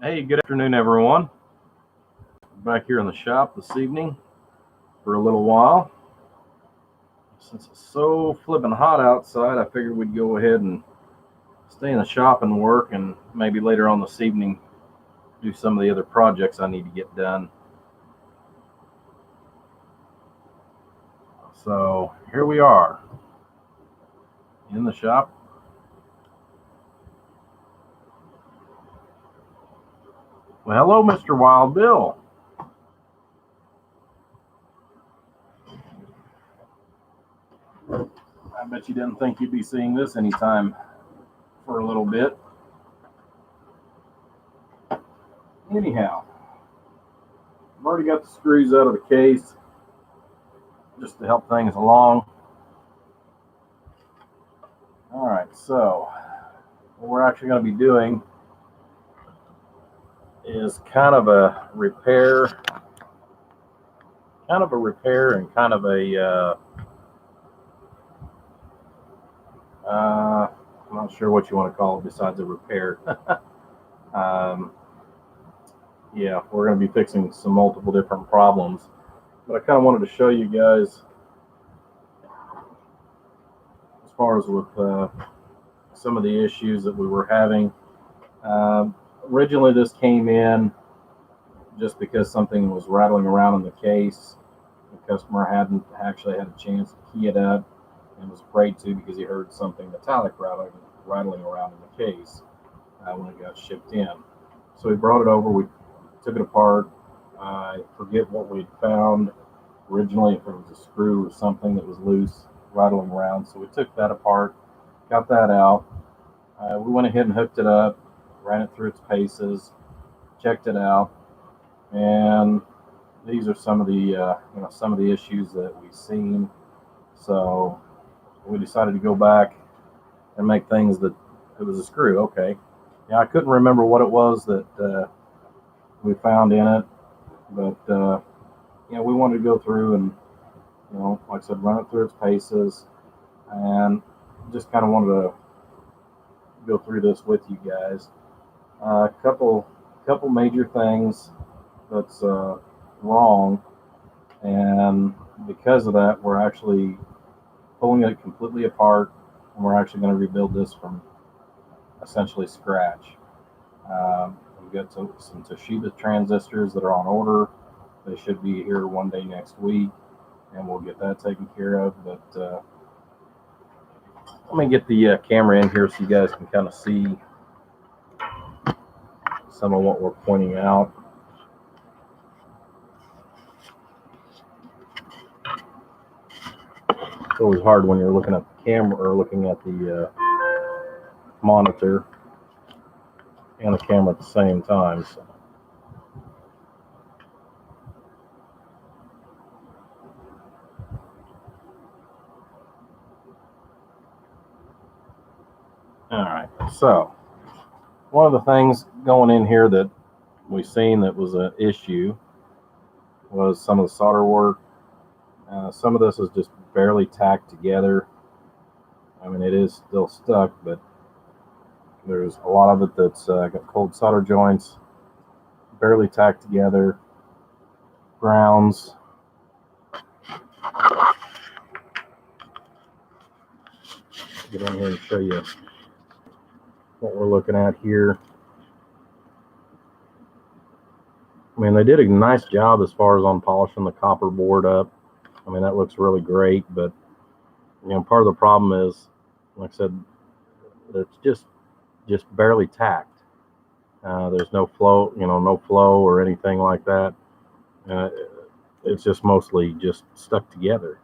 Hey, good afternoon, everyone. Back here in the shop this evening for a little while. Since it's so flipping hot outside, I figured we'd go ahead and stay in the shop and work, and maybe later on this evening do some of the other projects I need to get done. So here we are in the shop. Well, hello, Mr. Wild Bill. I bet you didn't think you'd be seeing this anytime for a little bit. Anyhow, I've already got the screws out of the case just to help things along. All right, so what we're actually going to be doing is kind of a repair and kind of a I'm not sure what you want to call it besides a repair. Yeah, we're going to be fixing some multiple different problems, but I kind of wanted to show you guys as far as with some of the issues that we were having. Originally this came in just because something was rattling around in the case. The customer hadn't actually had a chance to key it up and was afraid to because he heard something metallic rattling around in the case when it got shipped in. So we brought it over, we took it apart. I forget what we'd found originally, if it was a screw or something that was loose rattling around. So we took that apart, got that out. We went ahead and hooked it up, ran it through its paces, checked it out, and these are some of the issues that we've seen. So we decided to go back and make things that it was a screw. Okay, yeah, I couldn't remember what it was that we found in it, but we wanted to go through and like I said, run it through its paces, and just kind of wanted to go through this with you guys. A couple major things that's wrong, and because of that, we're actually pulling it completely apart, and we're actually going to rebuild this from essentially scratch. We've got some Toshiba transistors that are on order. They should be here one day next week, and we'll get that taken care of. But let me get the camera in here so you guys can kind of see some of what we're pointing out. It's always hard when you're looking at the camera or looking at the monitor and the camera at the same time. So. All right, so one of the things going in here that we've seen that was an issue was some of the solder work. Some of this is just barely tacked together. I mean, it is still stuck, but there's a lot of it that's got cold solder joints, barely tacked together, grounds. Get in here and show you what we're looking at here. I mean, they did a nice job as far as on polishing the copper board up. I mean, that looks really great, but part of the problem is, like I said, it's just barely tacked. There's no flow, no flow or anything like that. It's just mostly just stuck together.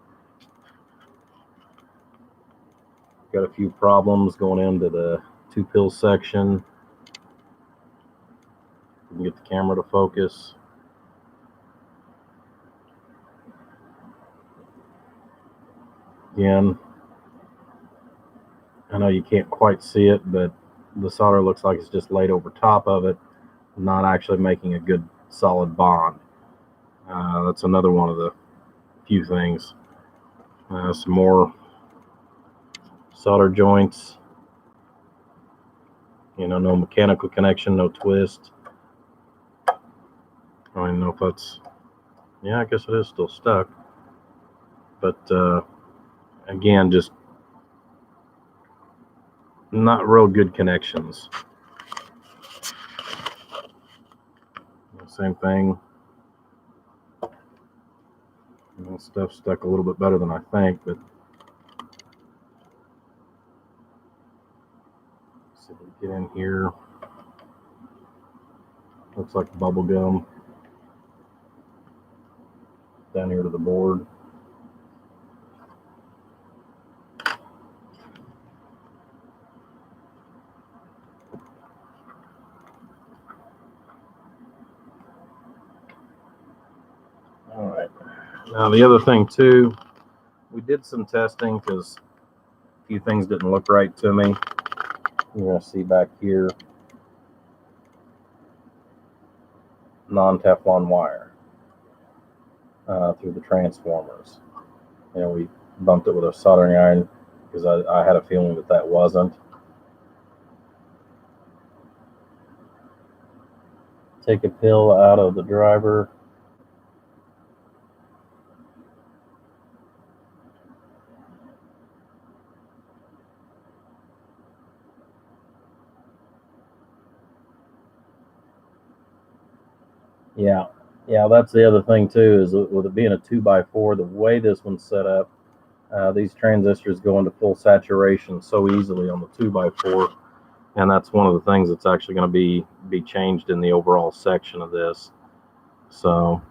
Got a few problems going into the two pill section. You can get the camera to focus. Again, I know you can't quite see it, but the solder looks like it's just laid over top of it, not actually making a good solid bond. That's another one of the few things. Some more solder joints. No mechanical connection, no twist. don't even know if that's, yeah, I guess it is still stuck. But again, just not real good connections. Same thing. Stuff stuck a little bit better than I think, but let's see if we get in here. Looks like bubble gum down here to the board. All right. Now the other thing too, we did some testing because a few things didn't look right to me. You're gonna see back here, non-Teflon wire through the transformers. We bumped it with a soldering iron because I had a feeling that that wasn't. Take a pill out of the driver. Yeah, that's the other thing too, is with it being a 2x4, the way this one's set up, these transistors go into full saturation so easily on the 2x4, and that's one of the things that's actually going to be changed in the overall section of this. So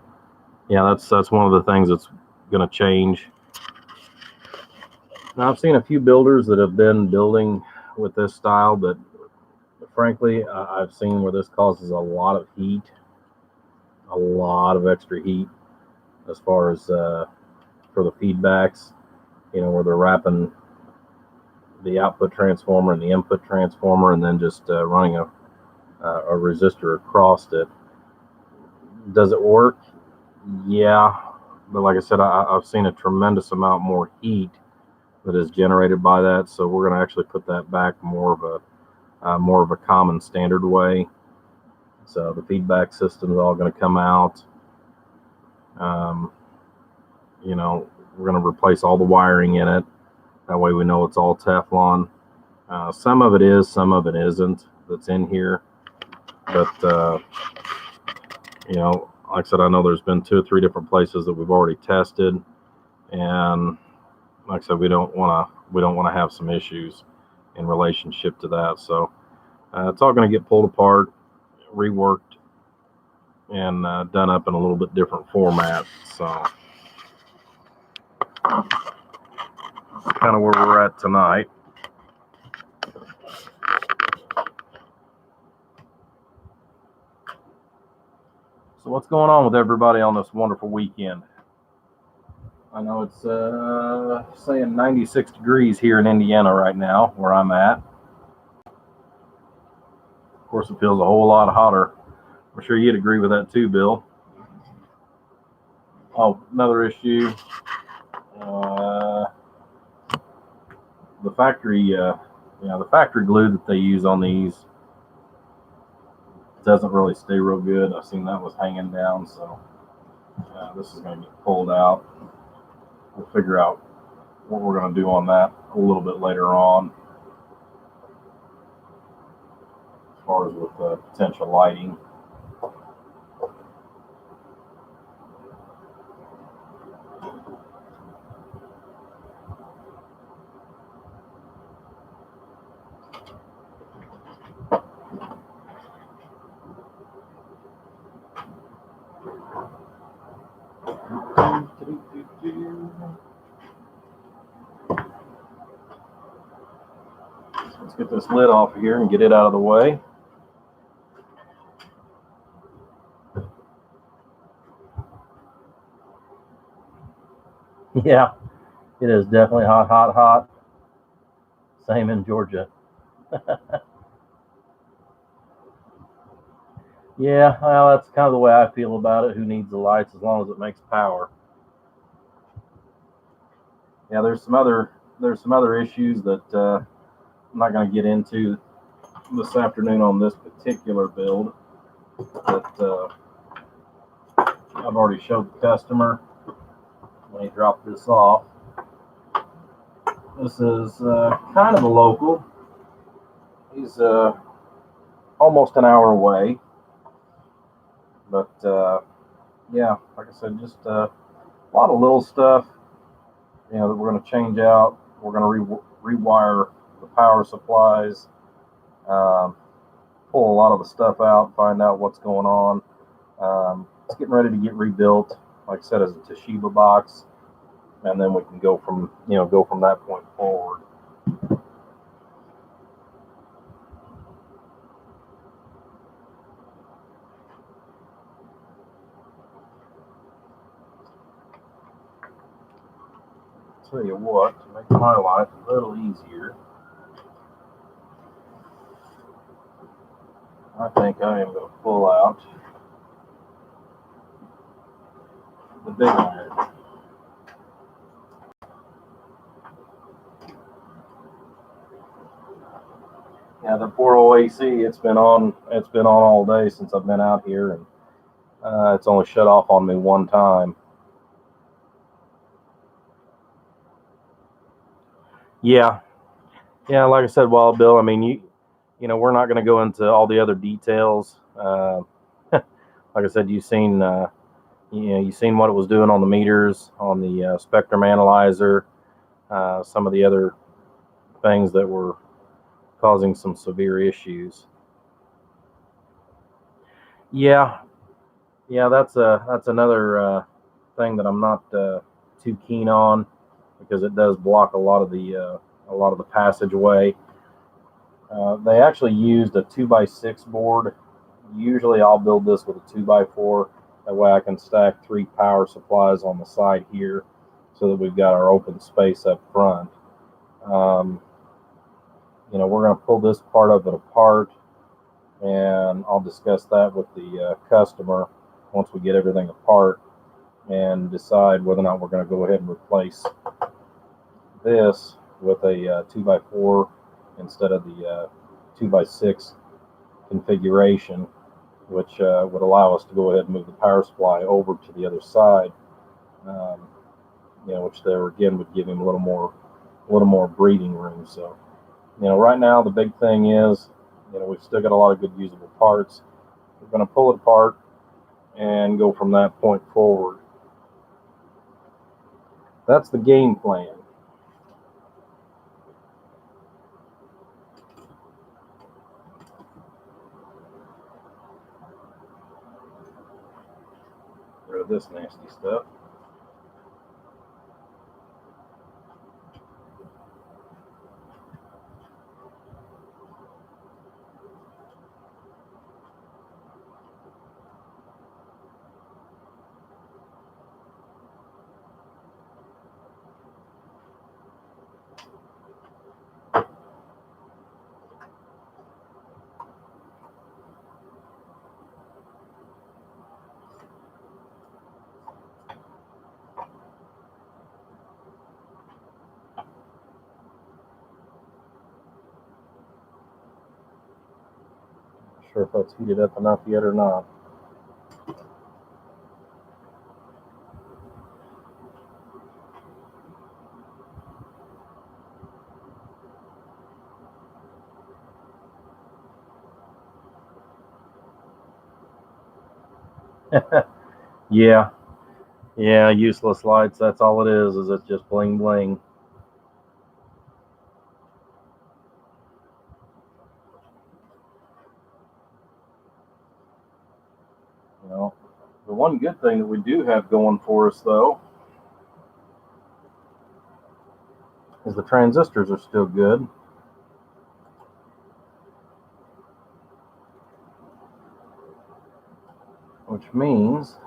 yeah, that's one of the things that's going to change. Now I've seen a few builders that have been building with this style, but frankly, I've seen where this causes a lot of heat, a lot of extra heat as far as for the feedbacks, where they're wrapping the output transformer and the input transformer and then just running a resistor across it. Does it work? Yeah, but like I said, I've seen a tremendous amount more heat that is generated by that, so we're going to actually put that back more of a common standard way. So the feedback system is all going to come out. We're going to replace all the wiring in it. That way we know it's all Teflon. Some of it is, some of it isn't, that's in here. But, like I said, I know there's been 2 or 3 different places that we've already tested. And like I said, we don't want to have some issues in relationship to that. So it's all going to get pulled apart, reworked, and done up in a little bit different format. So that's kind of where we're at tonight. So what's going on with everybody on this wonderful weekend? I know it's saying 96 degrees here in Indiana right now, where I'm at. Of course, it feels a whole lot hotter. I'm sure you'd agree with that too, Bill. Oh, another issue. The factory, the factory glue that they use on these doesn't really stay real good. I've seen that was hanging down, so this is going to get pulled out. We'll figure out what we're going to do on that a little bit later on, as far as with potential lighting. Let's get this lid off of here and get it out of the way. Yeah, it is definitely hot, hot, hot. Same in Georgia. Yeah, well, that's kind of the way I feel about it. Who needs the lights as long as it makes power? Yeah, there's some other issues that I'm not going to get into this afternoon on this particular build. But I've already showed the customer when he dropped this off. This is kind of a local. He's almost an hour away. But yeah, like I said, just a lot of little stuff, that we're going to change out. We're going to rewire the power supplies, pull a lot of the stuff out, find out what's going on. It's getting ready to get rebuilt, like I said, as a Toshiba box, and then we can go from that point forward. Tell you what, to make my life a little easier, I think I am going to pull out the big iron. Yeah, the poor old AC, it's been on all day since I've been out here, and it's only shut off on me one time. Yeah, like I said, Wild Bill, I mean, we're not going to go into all the other details. Like I said, you've seen what it was doing on the meters, on the spectrum analyzer, some of the other things that were causing some severe issues. Yeah, that's another thing that I'm not too keen on, because it does block a lot of the passageway. They actually used a 2x6 board. Usually I'll build this with a 2x4. That way I can stack 3 power supplies on the side here, so that we've got our open space up front. We're going to pull this part of it apart, and I'll discuss that with the customer once we get everything apart, and decide whether or not we're going to go ahead and replace this with a 2x4 instead of the 2x6 configuration, which would allow us to go ahead and move the power supply over to the other side, which there again would give him a little more breathing room. So, right now the big thing is, we've still got a lot of good usable parts. We're going to pull it apart and go from that point forward. That's the game plan. Rid of this nasty stuff. Not sure if that's heated up enough yet or not. Yeah, useless lights. That's all it is. Is it's just bling bling. The one good thing that we do have going for us, though, is the transistors are still good. Which means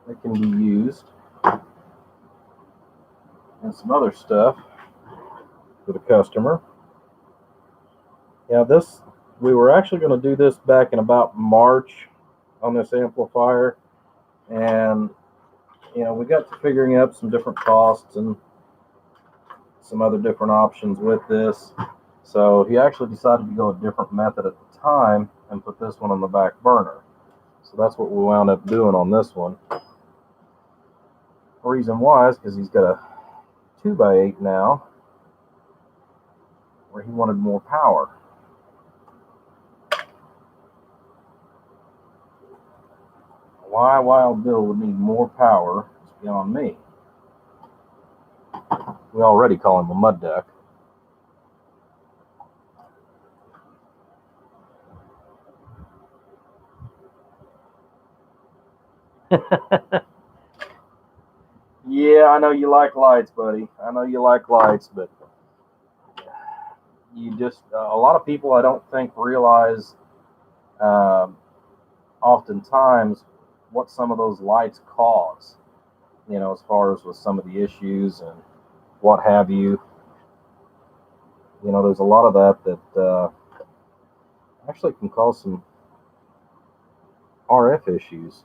they can be used and some other stuff for the customer. Yeah, we were actually going to do this back in about March on this amplifier, and we got to figuring out some different costs and some other different options with this. So he actually decided to go a different method at the time and put this one on the back burner. So that's what we wound up doing on this one. The reason why is because he's got a 2x8 now, where he wanted more power. Why Wild Bill would need more power is beyond me. We already call him a mud duck. Yeah, I know you like lights, buddy. I know you like lights, but you just, a lot of people I don't think realize oftentimes what some of those lights cause, as far as with some of the issues and what have you. There's a lot of that actually can cause some RF issues.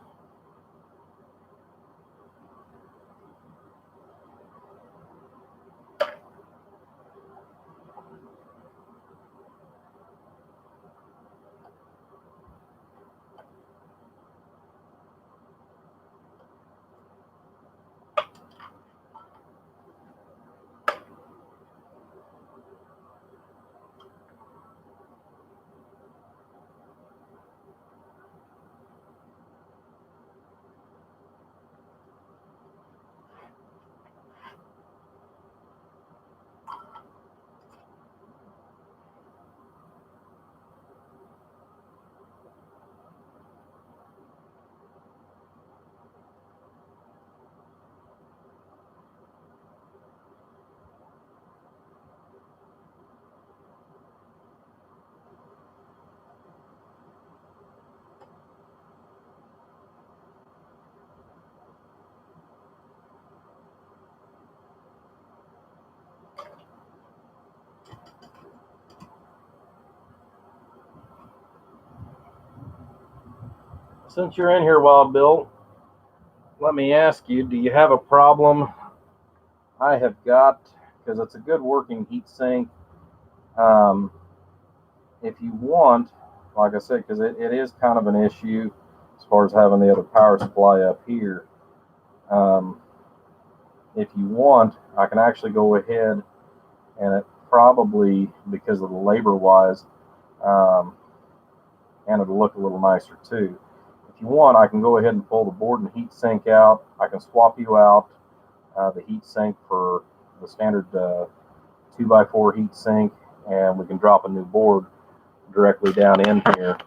Since you're in here, Wild Bill, let me ask you, do you have a problem I have got? Because it's a good working heat sink. If you want, like I said, because it is kind of an issue as far as having the other power supply up here. If you want, I can actually go ahead and it probably, because of the labor wise, and it'll look a little nicer too. If you want, I can go ahead and pull the board and heat sink out. I can swap you out the heat sink for the standard 2x4 heat sink, and we can drop a new board directly down in here.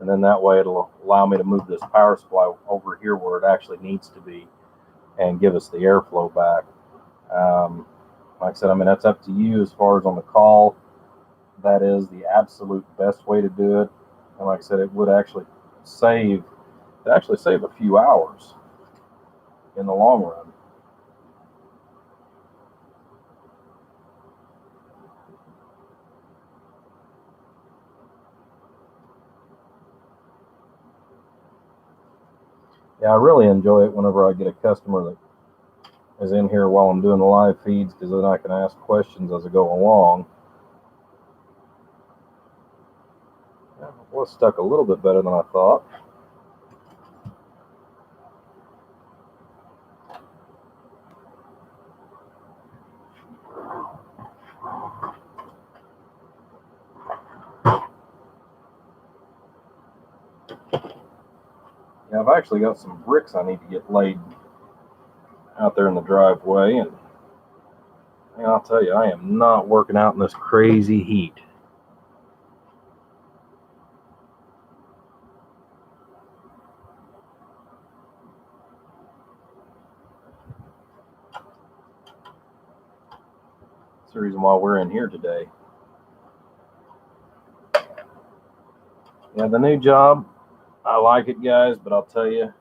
And then that way it'll allow me to move this power supply over here where it actually needs to be and give us the airflow back. Like I said, that's up to you as far as on the call. That is the absolute best way to do it. And like I said, it would actually save a few hours in the long run. Yeah, I really enjoy it whenever I get a customer that is in here while I'm doing the live feeds, because then I can ask questions as I go along. Yeah, it was stuck a little bit better than I thought. Yeah, I've actually got some bricks I need to get laid out there in the driveway, and I'll tell you, I am not working out in this crazy heat. That's the reason why we're in here today. Yeah, the new job, I like it, guys, but I'll tell you,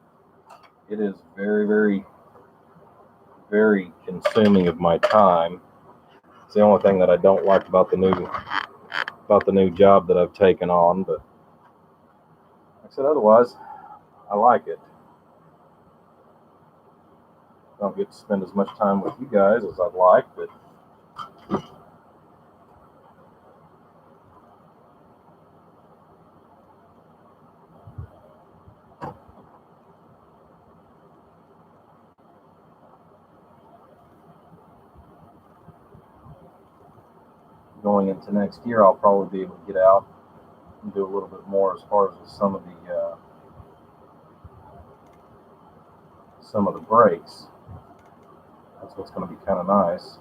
it is very, very, very consuming of my time. It's the only thing that I don't like about the new job that I've taken on, but like I said, otherwise, I like it. Don't get to spend as much time with you guys as I'd like, but going into next year, I'll probably be able to get out and do a little bit more as far as some of the brakes. That's what's going to be kind of nice.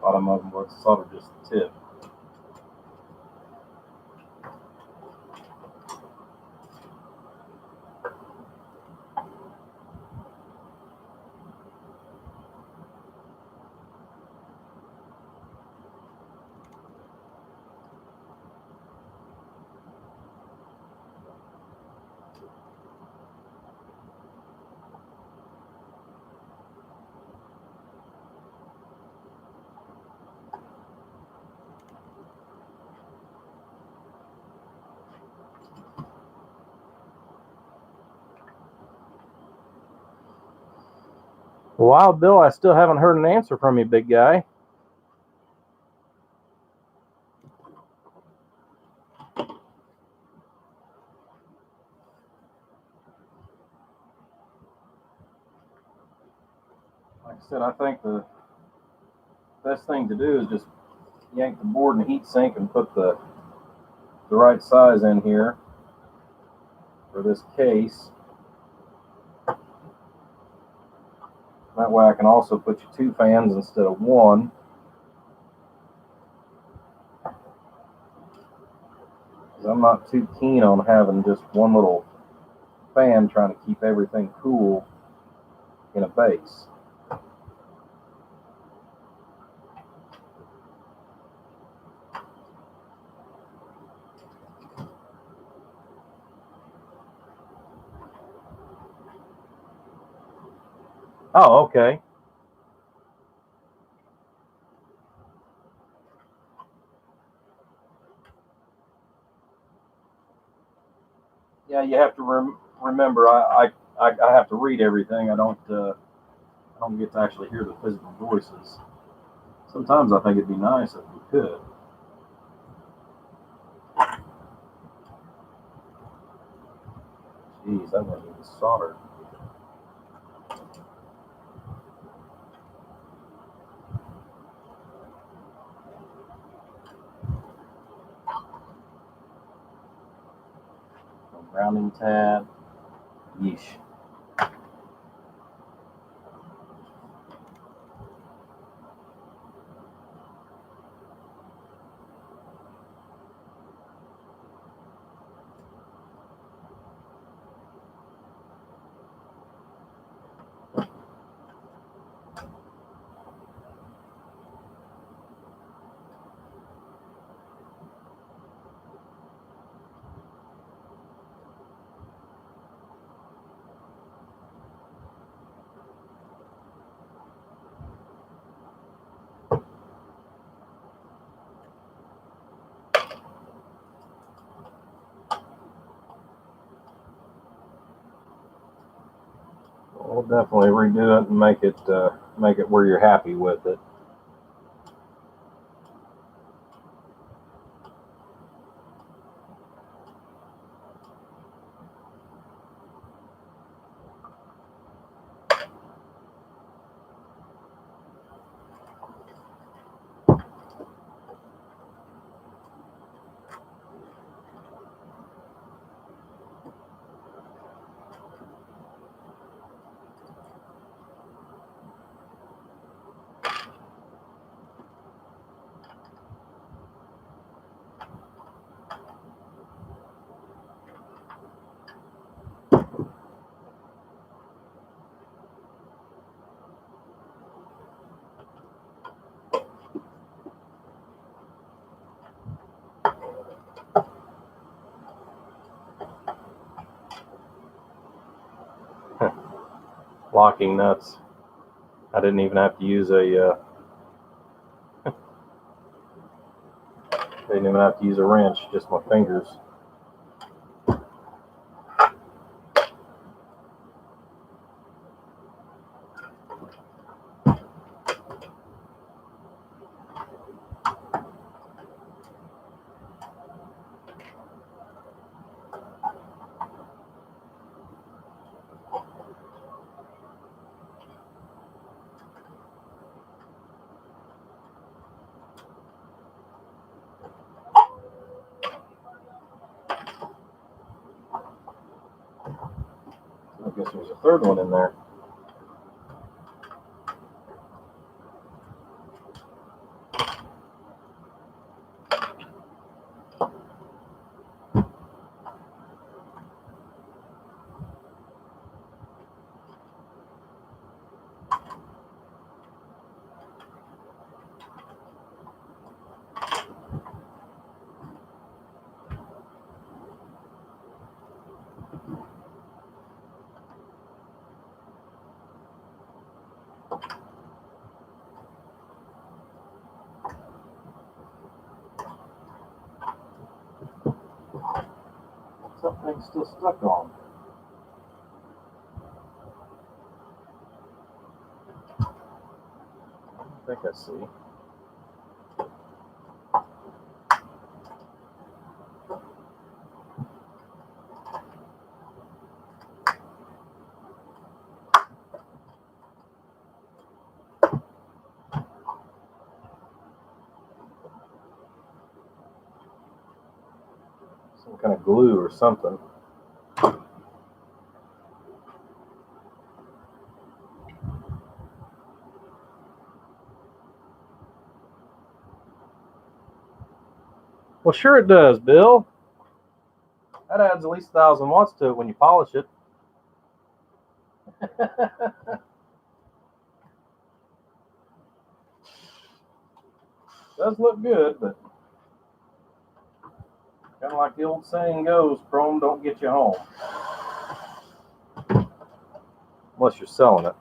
Bottom of them was sort of just the tip. Wow, Bill, I still haven't heard an answer from you, big guy. Like I said, I think the best thing to do is just yank the board and heat sink and put the right size in here for this case. That way I can also put you 2 fans instead of 1. Because I'm not too keen on having just one little fan trying to keep everything cool in a base. Oh, okay. Yeah, you have to remember. I have to read everything. I don't get to actually hear the physical voices. Sometimes I think it'd be nice if we could. Geez, that one needs soldered. Rounding tab. Yeesh. we'll definitely redo it and make it where you're happy with it. Locking nuts. I didn't even have to use a didn't even have to use a wrench, just my fingers. I guess there's a third one in there. Something's still stuck on. I think I see. Some kind of glue or something. Well, sure it does, Bill. That adds at least 1,000 watts to it when you polish it. Does look good, but kind of like the old saying goes, chrome don't get you home. Unless you're selling it.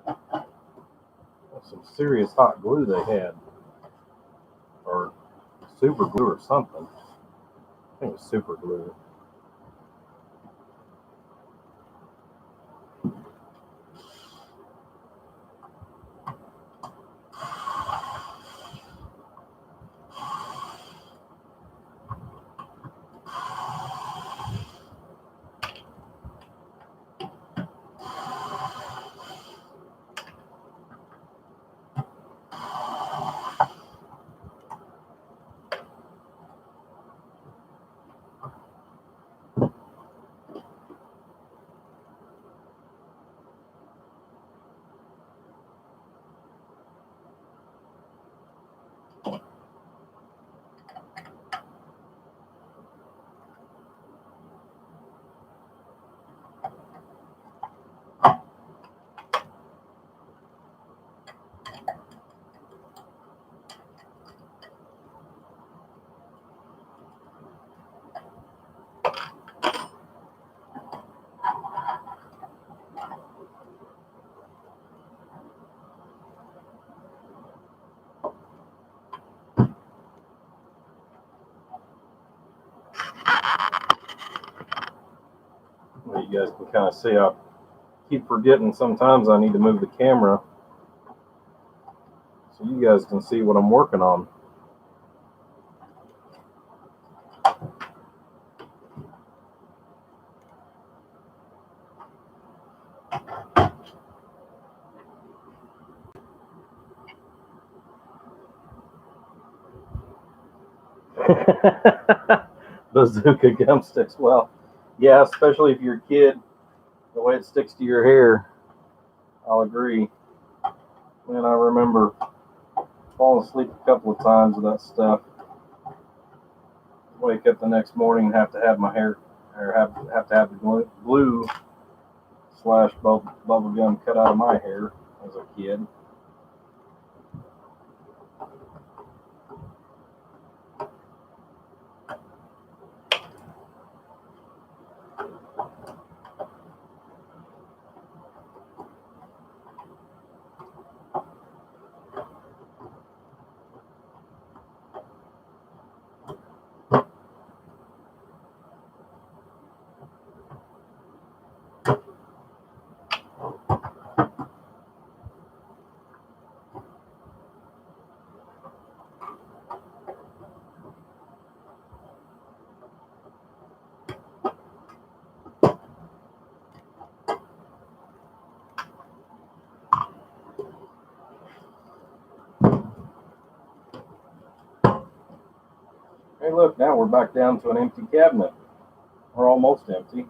That's some serious hot glue they had, or super glue or something. I think it was super glue. Well, you guys can kind of see I keep forgetting sometimes I need to move the camera so you guys can see what I'm working on. Bazooka gum sticks. Well, yeah, especially if you're a kid, the way it sticks to your hair, I'll agree. And I remember falling asleep a couple of times with that stuff. Wake up the next morning and have to have my hair, or have to have the glue slash bubble gum cut out of my hair as a kid. Hey, look, now we're back down to an empty cabinet. We're almost empty.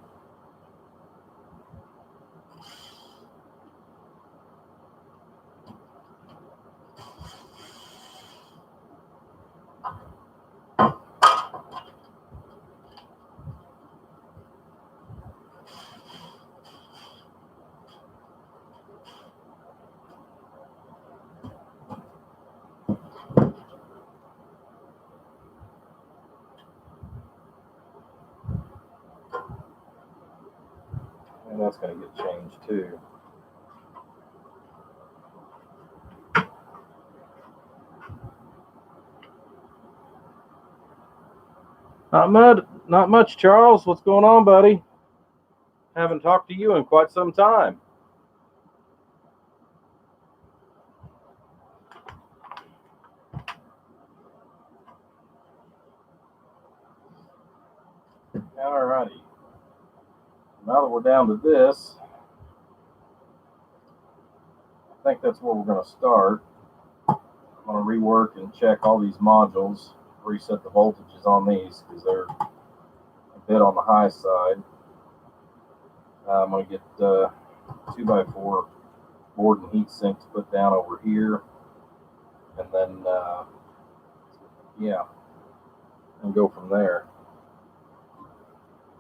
And that's going to get changed too. Not much, Charles. What's going on, buddy? Haven't talked to you in quite some time. Alrighty. Now that we're down to this, I think that's where we're going to start. I'm going to rework and check all these modules, reset the voltages on these because they're a bit on the high side. I'm going to get 2x4 board and heat sinks put down over here, and then and go from there.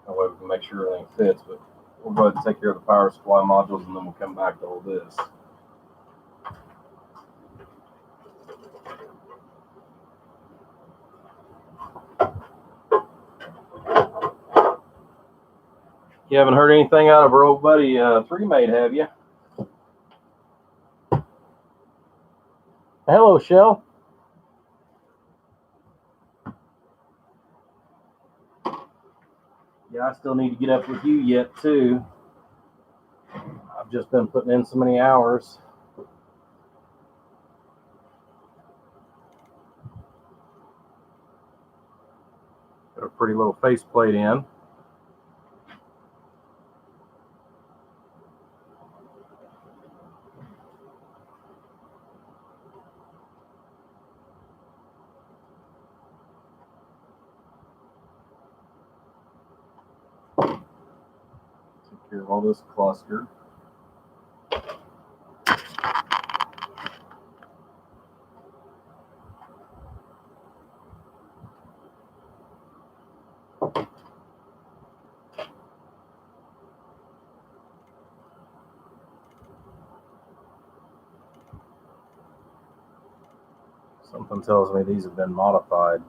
That way we can make sure everything fits. But we'll go ahead and take care of the power supply modules, and then we'll come back to all this. You haven't heard anything out of our old buddy 3-Mate, have you? Hello, Shell. Yeah, I still need to get up with you yet, too. I've just been putting in so many hours. Got a pretty little faceplate in. Take care of all this cluster. Something tells me these have been modified.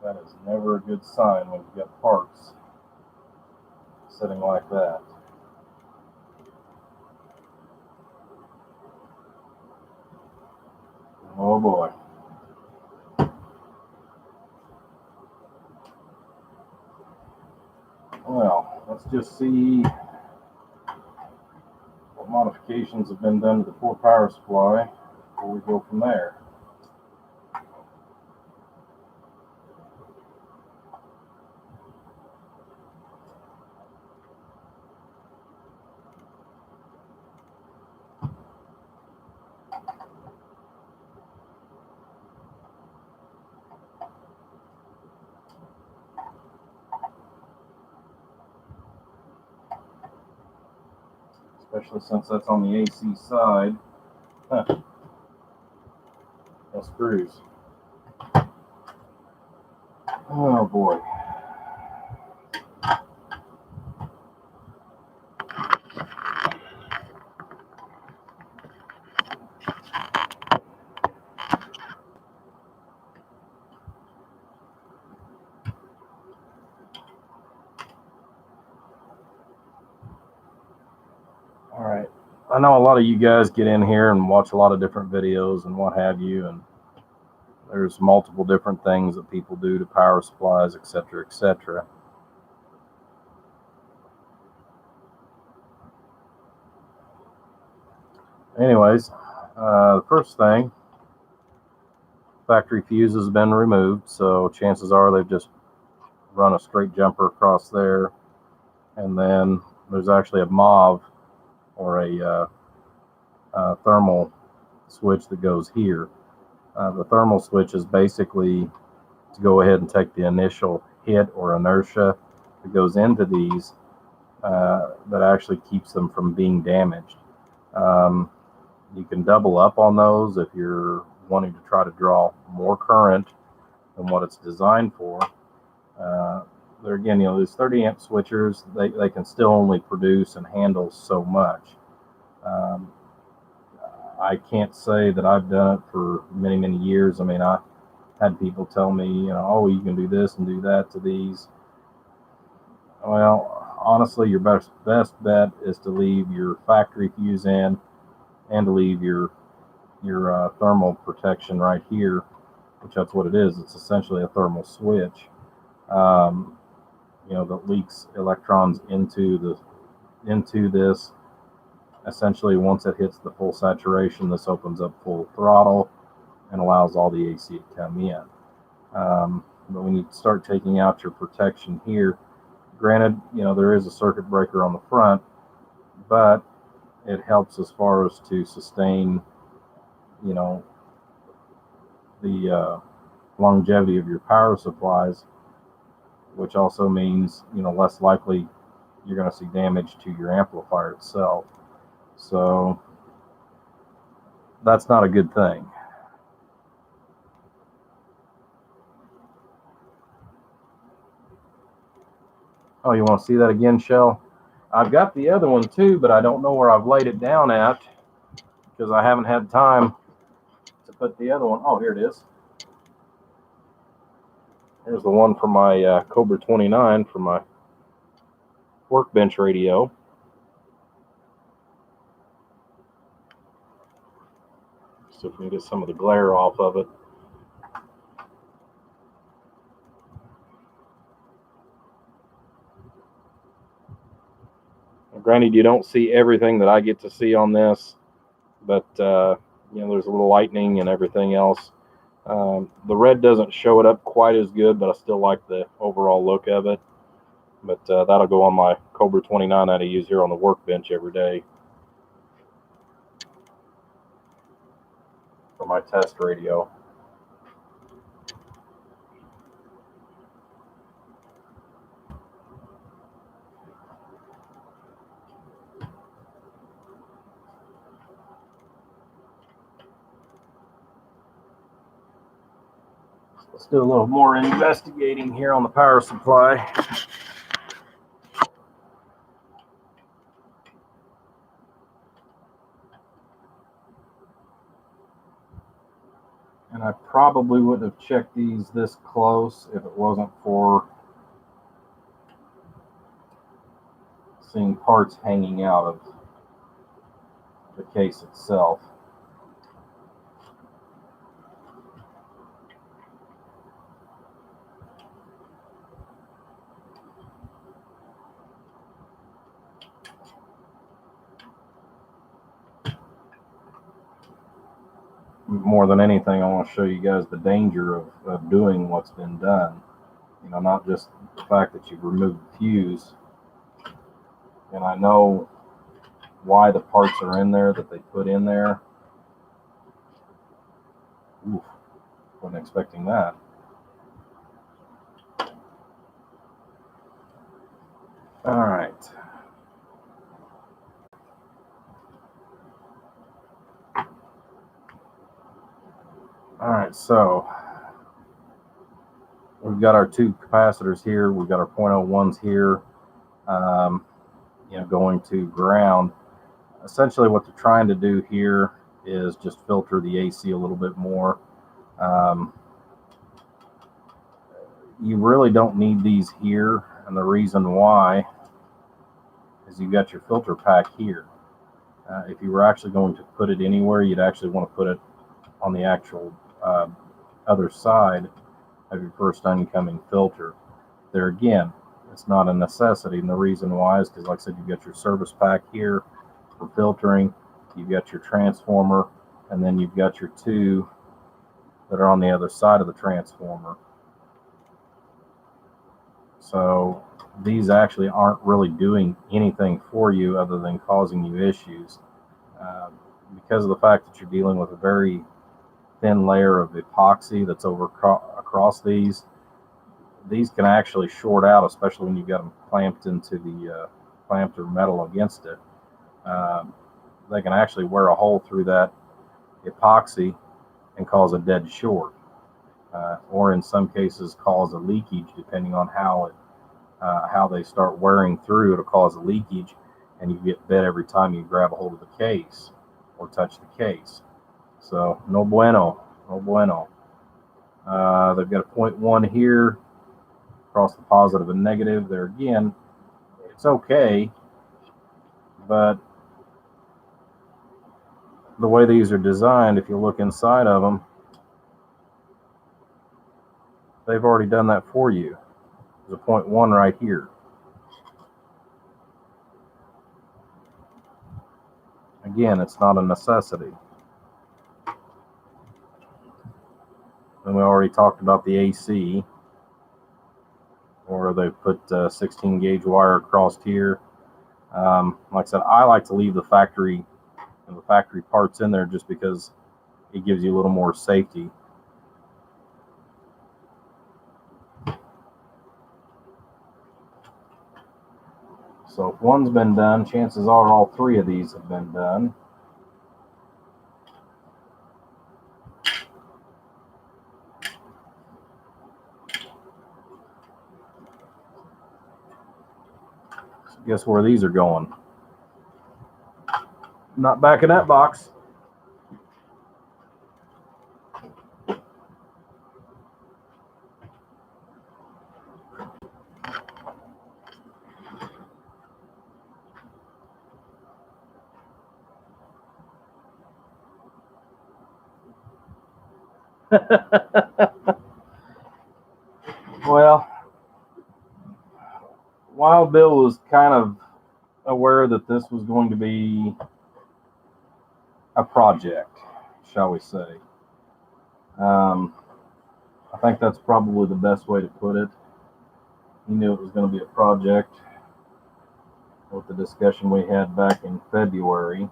That is never a good sign when you get parts sitting like that. Oh boy. Well, let's just see what modifications have been done to the 4 power supply before we go from there. Especially since that's on the AC side. Huh. No screws. Oh boy. All right. I know a lot of you guys get in here and watch a lot of different videos and what have you, and there's multiple different things that people do to power supplies, etc., etc. Anyways, the first thing, factory fuse has been removed, so chances are they've just run a straight jumper across there, and then there's actually a MOV or a thermal switch that goes here. The thermal switch is basically to go ahead and take the initial hit or inertia that goes into these that actually keeps them from being damaged. You can double up on those if you're wanting to try to draw more current than what it's designed for. There again, these 30 amp switchers, they can still only produce and handle so much. I can't say that I've done it for many, many years. I mean, I had people tell me, oh, you can do this and do that to these. Well, honestly, your best bet is to leave your factory fuse in and to leave your thermal protection right here, which that's what it is. It's essentially a thermal switch, that leaks electrons into this. Essentially, once it hits the full saturation, this opens up full throttle and allows all the AC to come in. But when you start taking out your protection here, granted, there is a circuit breaker on the front, but it helps as far as to sustain, the longevity of your power supplies, which also means, less likely you're going to see damage to your amplifier itself. So that's not a good thing. Oh, you want to see that again, Shell? I've got the other one too, but I don't know where I've laid it down at because I haven't had time to put the other one. Oh, here it is. Here's the one for my Cobra 29 for my workbench radio. So if we can get some of the glare off of it. Granted, you don't see everything that I get to see on this, but you know, there's a little lightning and everything else. The red doesn't show it up quite as good, but I still like the overall look of it. But that'll go on my Cobra 29 that I use here on the workbench every day for my test radio. Let's do a little more investigating here on the power supply. And I probably wouldn't have checked these this close if it wasn't for seeing parts hanging out of the case itself. More than anything, I want to show you guys the danger of doing what's been done. You know, not just the fact that you've removed the fuse. And I know why the parts are in there that they put in there. Oof, wasn't expecting that. All right. All right, so we've got our two capacitors here. We've got our 0.01s here, you know, going to ground. Essentially what they're trying to do here is just filter the AC a little bit more. You really don't need these here, and the reason why is you've got your filter pack here. If you were actually going to put it anywhere, you'd actually want to put it on the actual other side of your first incoming filter. There again, it's not a necessity, and the reason why is because, like I said, you've got your service pack here for filtering, you've got your transformer, and then you've got your two that are on the other side of the transformer. So these actually aren't really doing anything for you other than causing you issues. Because of the fact that you're dealing with a very thin layer of epoxy that's across these can actually short out, especially when you've got them clamped into the clamped or metal against it. They can actually wear a hole through that epoxy and cause a dead short, or in some cases cause a leakage, depending on how they start wearing through. It'll cause a leakage, and you get bit every time you grab a hold of the case or touch the case. So no bueno, no bueno. They've got a 0.1 here across the positive and negative. There again, it's okay, but the way these are designed, if you look inside of them, they've already done that for you. There's a 0.1 right here. Again, it's not a necessity. And we already talked about the AC, or they put 16 gauge wire across here. Like I said, I like to leave the factory parts in there just because it gives you a little more safety. So if one's been done, chances are all three of these have been done. So guess where these are going? Not back in that box. Well, Wild Bill was kind of aware that this was going to be a project, shall we say. Um, I think that's probably the best way to put it. He knew it was going to be a project with the discussion we had back in February.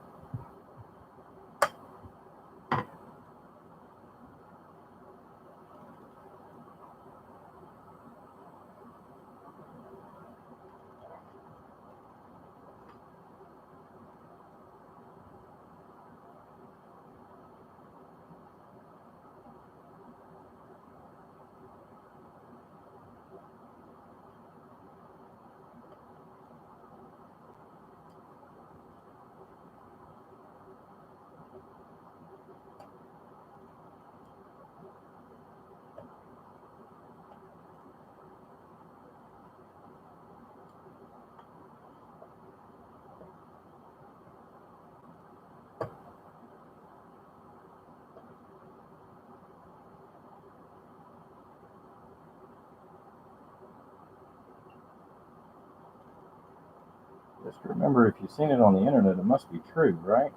Just remember, if you've seen it on the internet, it must be true, right?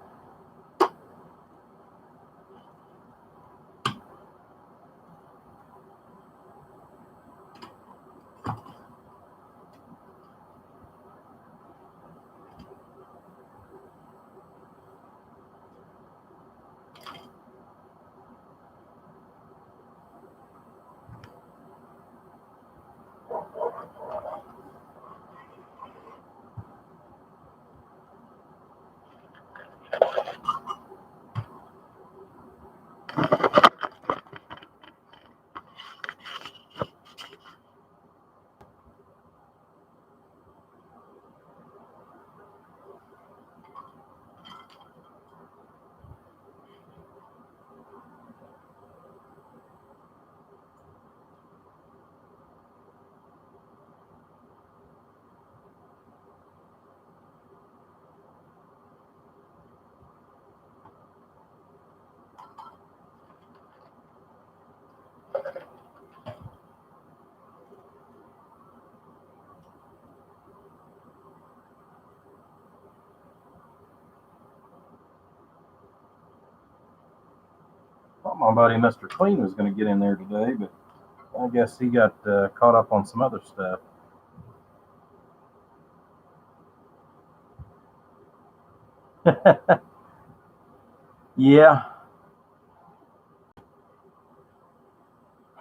Thought my buddy Mr. Clean was going to get in there today, but I guess he got caught up on some other stuff. Yeah,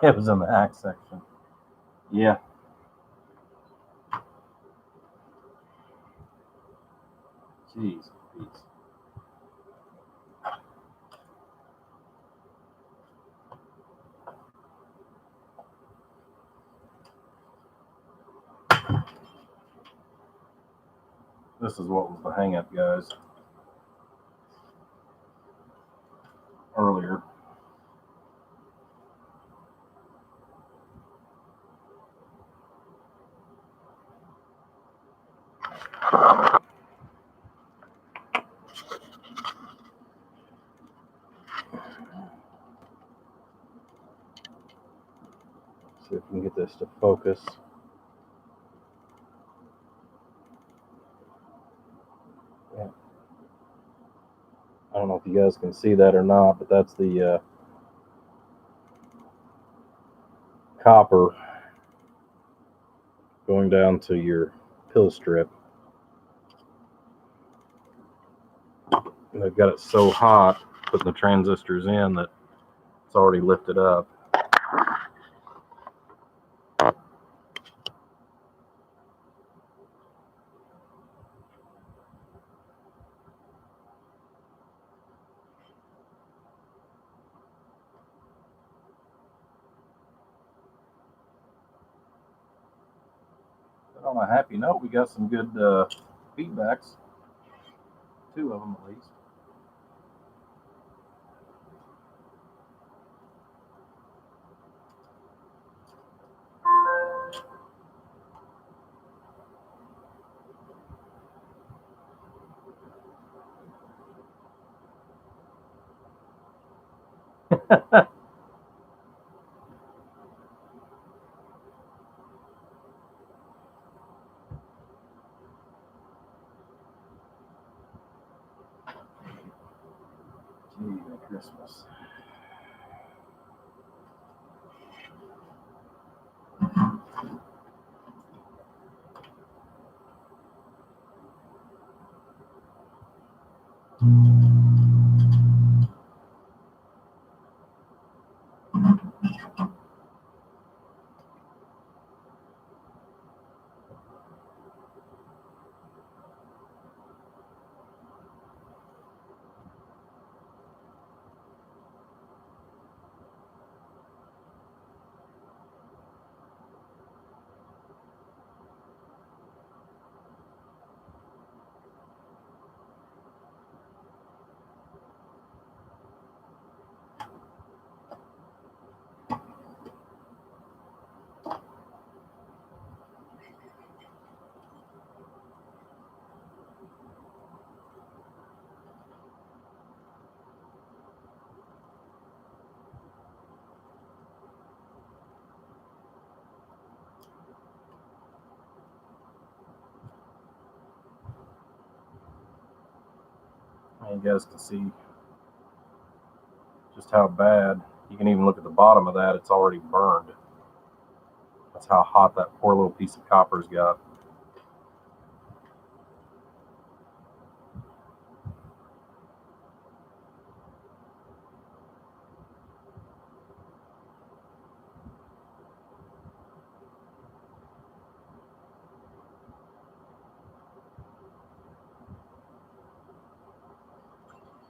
it was in the hack section. Yeah. Jeez. Jeez. This is what was the hang up, guys, earlier. See if we can get this to focus. Yeah. I don't know if you guys can see that or not, but that's the copper going down to your pill strip. And they've got it so hot putting the transistors in that it's already lifted up. But on a happy note, we got some good feedbacks. 2 of them at least. Christmas. And you guys can see just how bad. You can even look at the bottom of that, it's already burned. That's how hot that poor little piece of copper's got.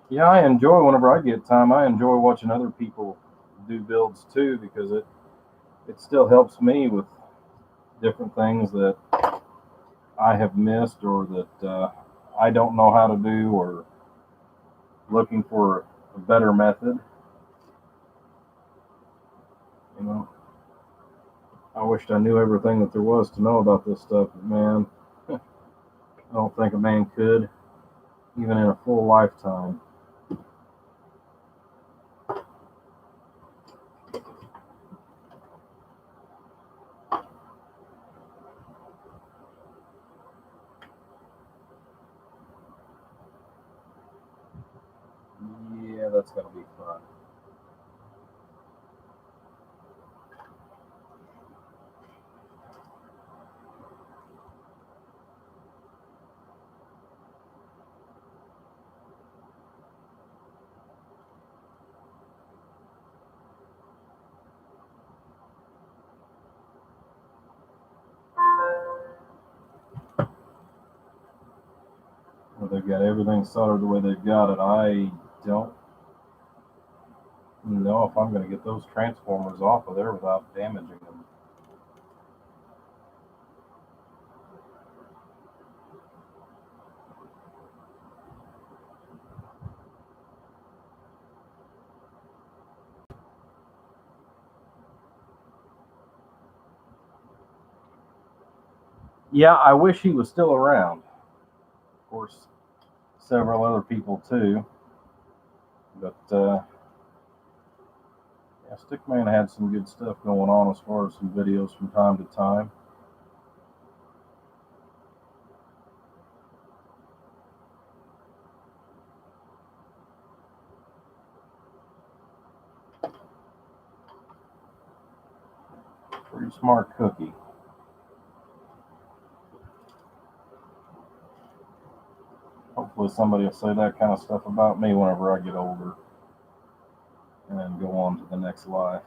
Yeah, I enjoy whenever I get time. I enjoy watching other people do builds too, because it still helps me with different things that I have missed, or that I don't know how to do, or looking for a better method. You know, I wished I knew everything that there was to know about this stuff, but man, I don't think a man could, even in a full lifetime. Yeah, that's gonna be fun. Well, they've got everything soldered the way they've got it. I don't know if I'm going to get those transformers off of there without damaging them. Yeah, I wish he was still around. Of course, several other people too. But yeah, Stickman had some good stuff going on as far as some videos from time to time. Pretty smart cookie. Hopefully somebody will say that kind of stuff about me whenever I get older and then go on to the next life.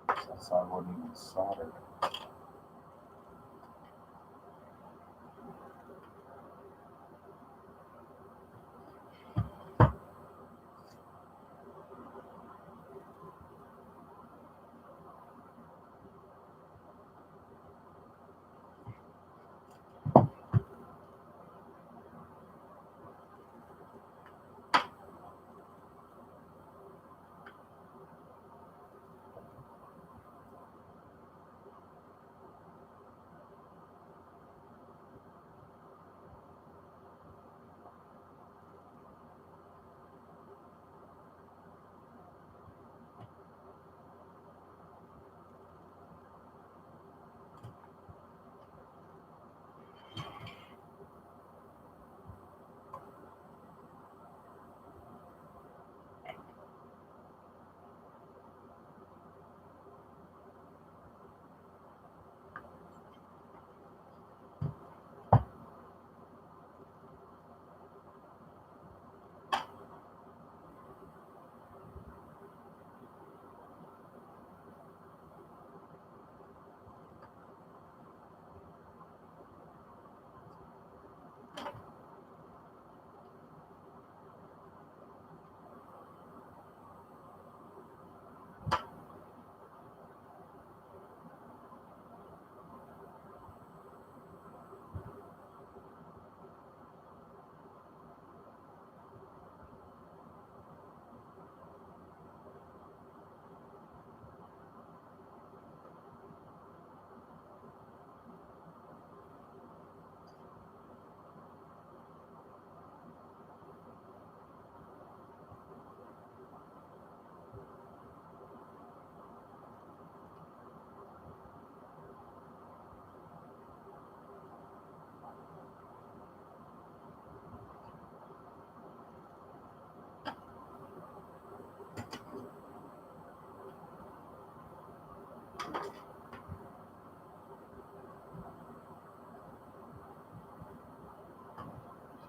That side wasn't even soldered.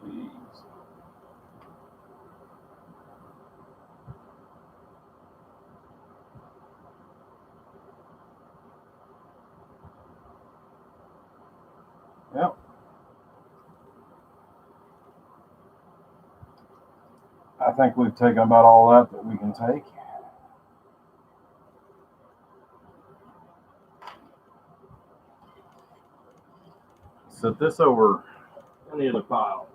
Jeez. Yep. I think we've taken about all that we can take. Set this over in the other pile.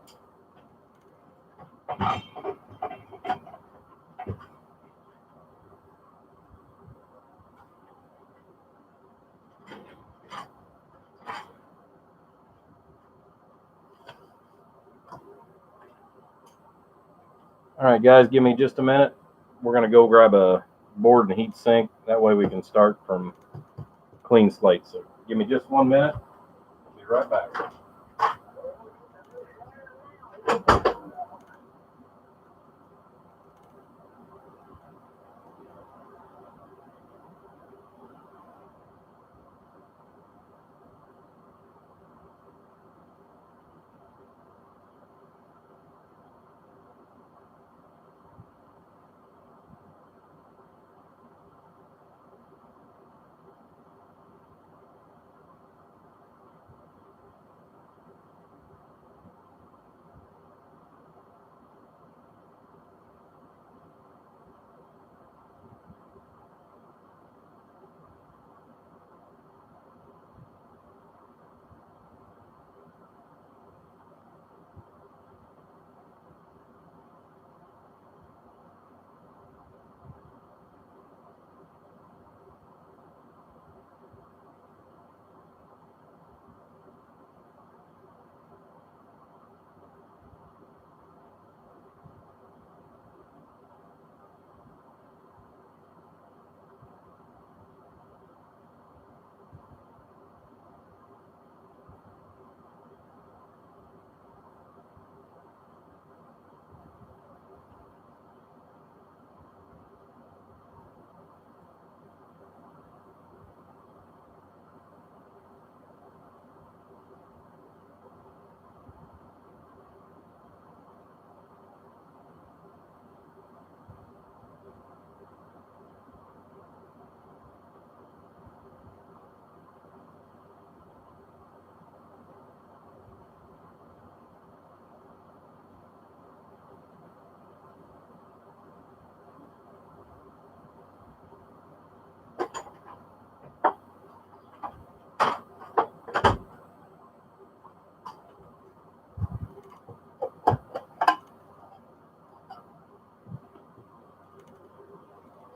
All right, guys, give me just a minute. We're going to go grab a board and heat sink. That way we can start from clean slate. So give me just 1 minute. I'll be right back.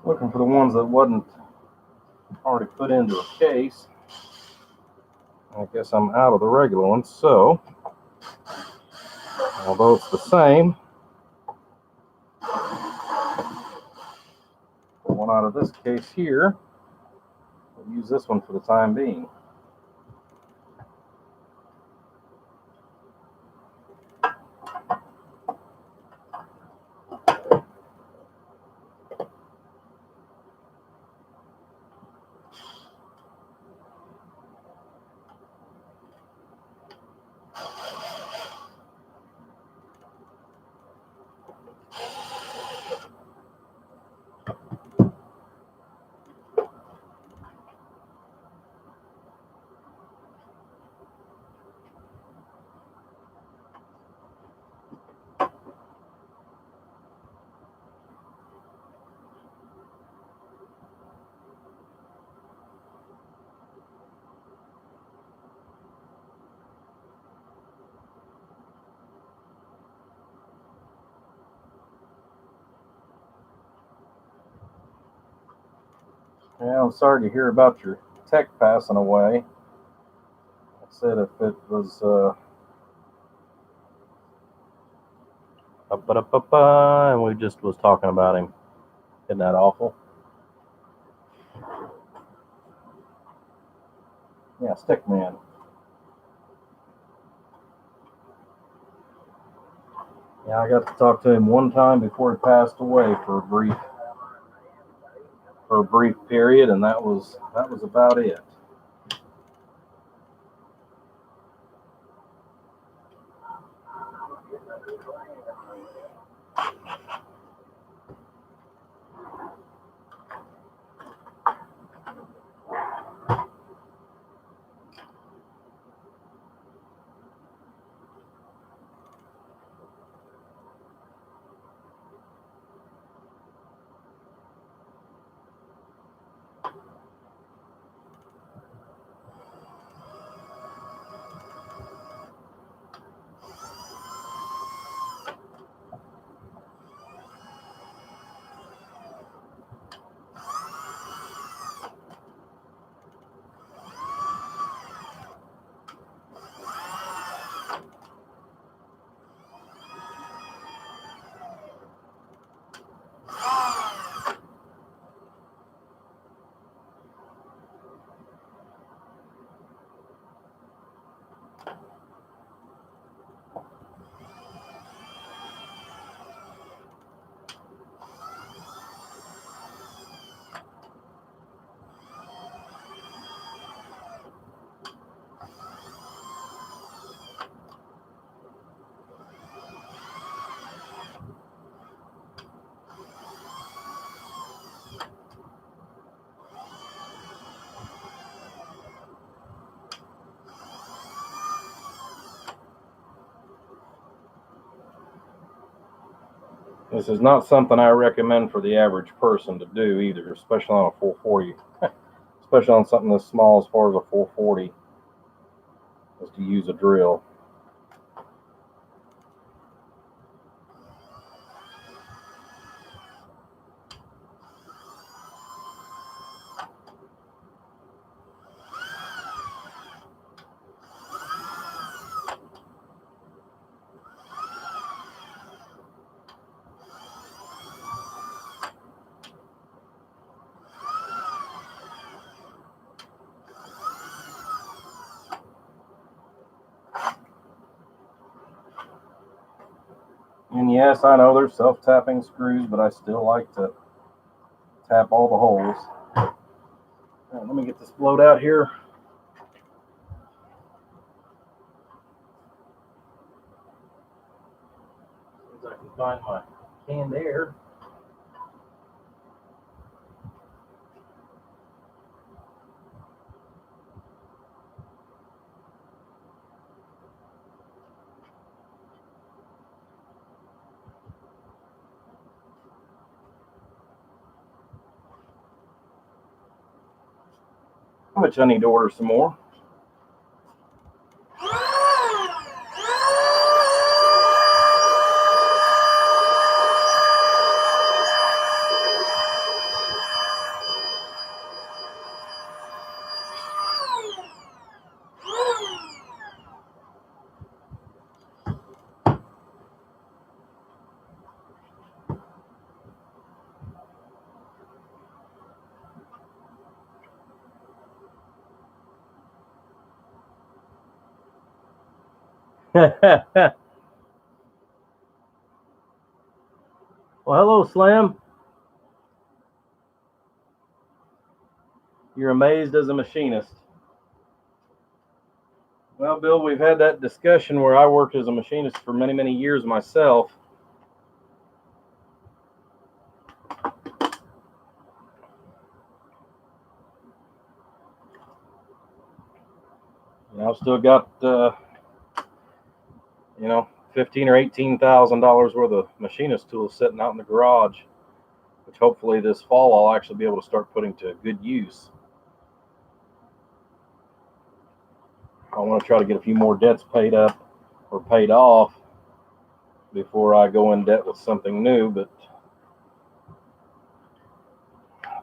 Looking for the ones that wasn't already put into a case. I guess I'm out of the regular ones, so although it's the same, pull one out of this case here. We'll use this one for the time being. Yeah, I'm sorry to hear about your tech passing away. I said if it was and we just was talking about him. Isn't that awful? Yeah, Stickman. Yeah, I got to talk to him one time before he passed away for for a brief period, and that was about it. This is not something I recommend for the average person to do either, especially on a 440. Especially on something this small as far as a 440, is to use a drill. And yes, I know there's self-tapping screws, but I still like to tap all the holes. Right, let me get this blowed out here. As I can find my canned air. How much I need to order some more? Well, hello, Slim. You're amazed as a machinist. Well, Bill, we've had that discussion where I worked as a machinist for many, many years myself. And I've still got, $15,000 or $18,000 worth of machinist tools sitting out in the garage, which hopefully this fall I'll actually be able to start putting to good use. I want to try to get a few more debts paid up or paid off before I go in debt with something new, but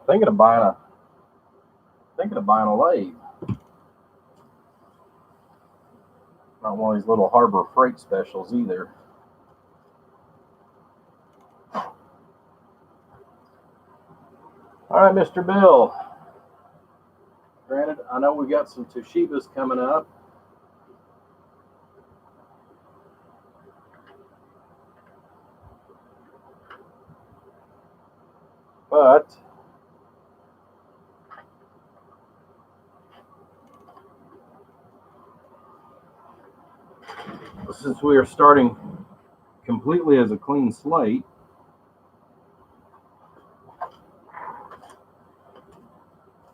thinking of buying a lathe. Not one of these little Harbor Freight specials either. All right, Mr. Bill. Granted, I know we got some Toshibas coming up. But since we are starting completely as a clean slate,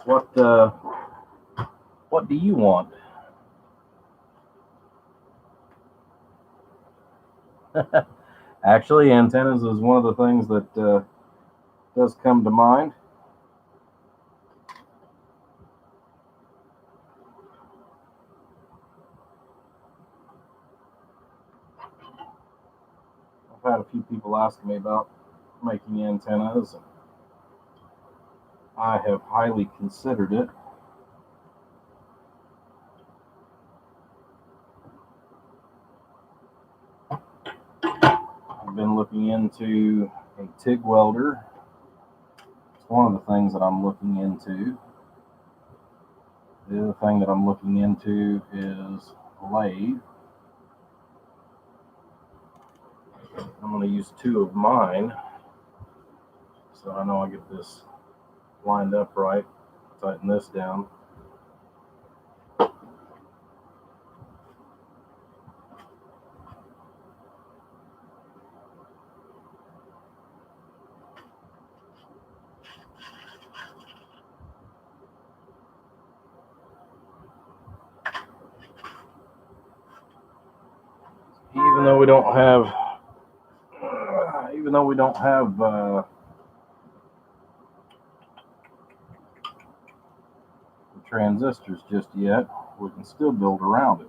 what do you want? Actually, antennas is one of the things that does come to mind. I've had a few people ask me about making antennas, and I have highly considered it. I've been looking into a TIG welder. It's one of the things that I'm looking into. The other thing that I'm looking into is a lathe. I'm going to use 2 of mine, so I know I get this lined up right. Tighten this down. Even though we don't have transistors just yet, we can still build around it.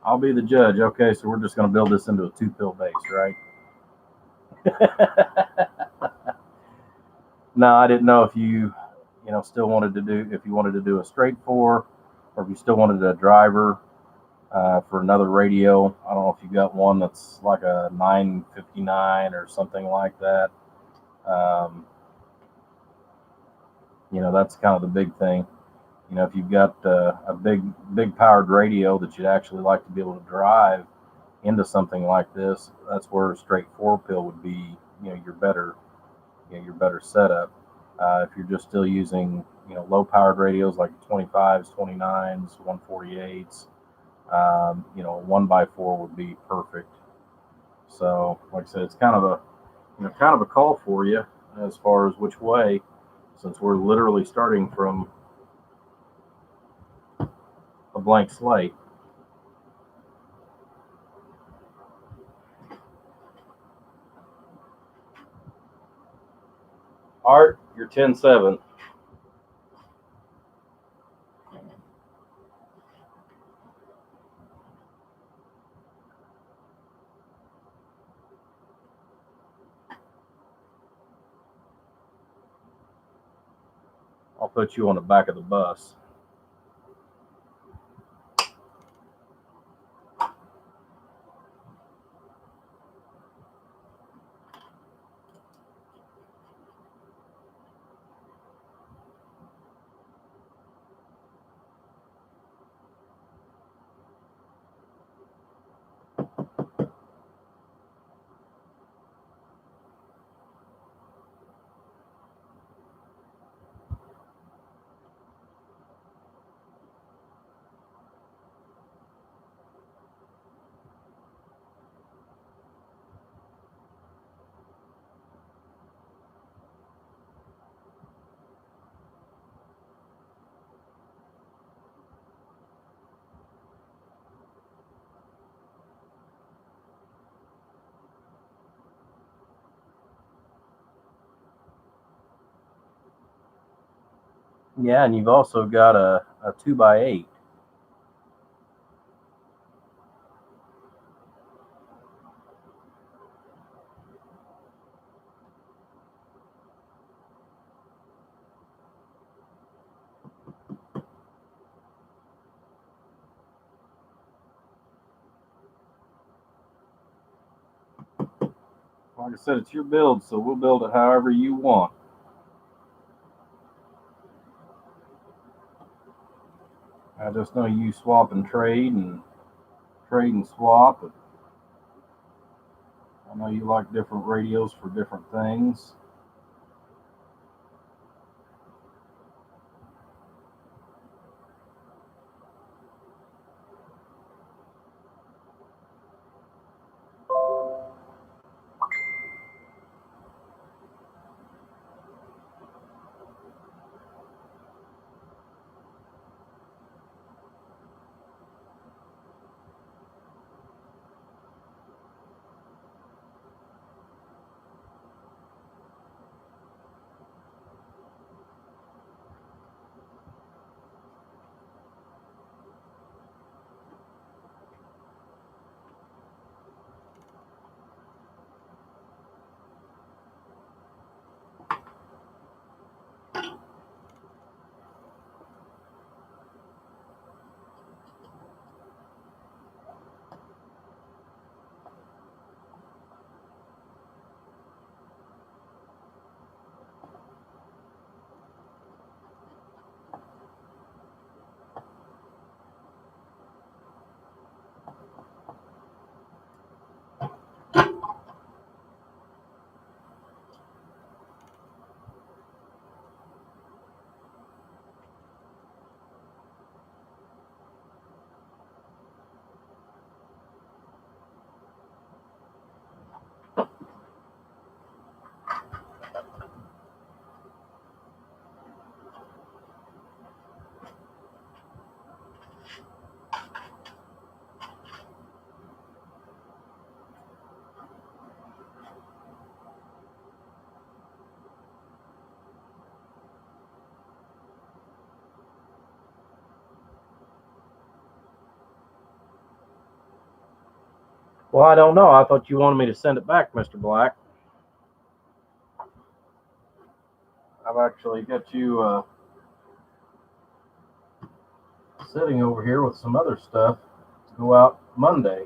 I'll be the judge. Okay, so we're just going to build this into a 2-pill base, right? No, I didn't know if you still wanted to do, if you wanted to do a straight 4, or if you still wanted a driver for another radio. I don't know if you got one that's like a 959 or something like that. That's kind of the big thing. If you've got a big powered radio that you'd actually like to be able to drive into something like this, that's where a straight 4-pill would be, your better setup. If you're just still using, low powered radios like 25s, 29s, 148s, 1x4 would be perfect. So, like I said, it's kind of a call for you as far as which way, since we're literally starting from a blank slate. Art, you're 10-7. I'll put you on the back of the bus. Yeah, and you've also got a 2x8. Like I said, it's your build, so we'll build it however you want. I just know you swap and trade and swap. I know you like different radios for different things. Well, I don't know. I thought you wanted me to send it back, Mr. Black. I've actually got you sitting over here with some other stuff to go out Monday.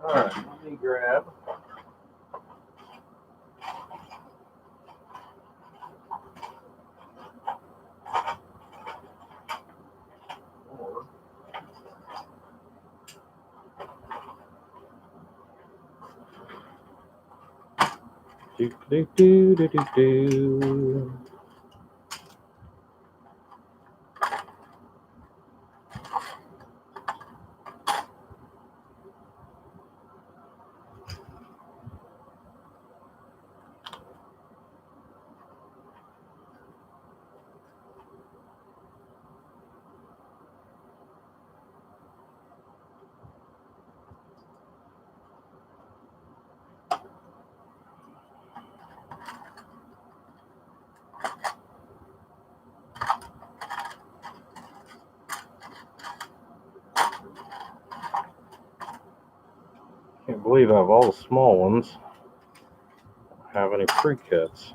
All right, let me grab. More. Do, do, do, do, do, do. Can't believe I have all the small ones. Don't have any pre-cuts.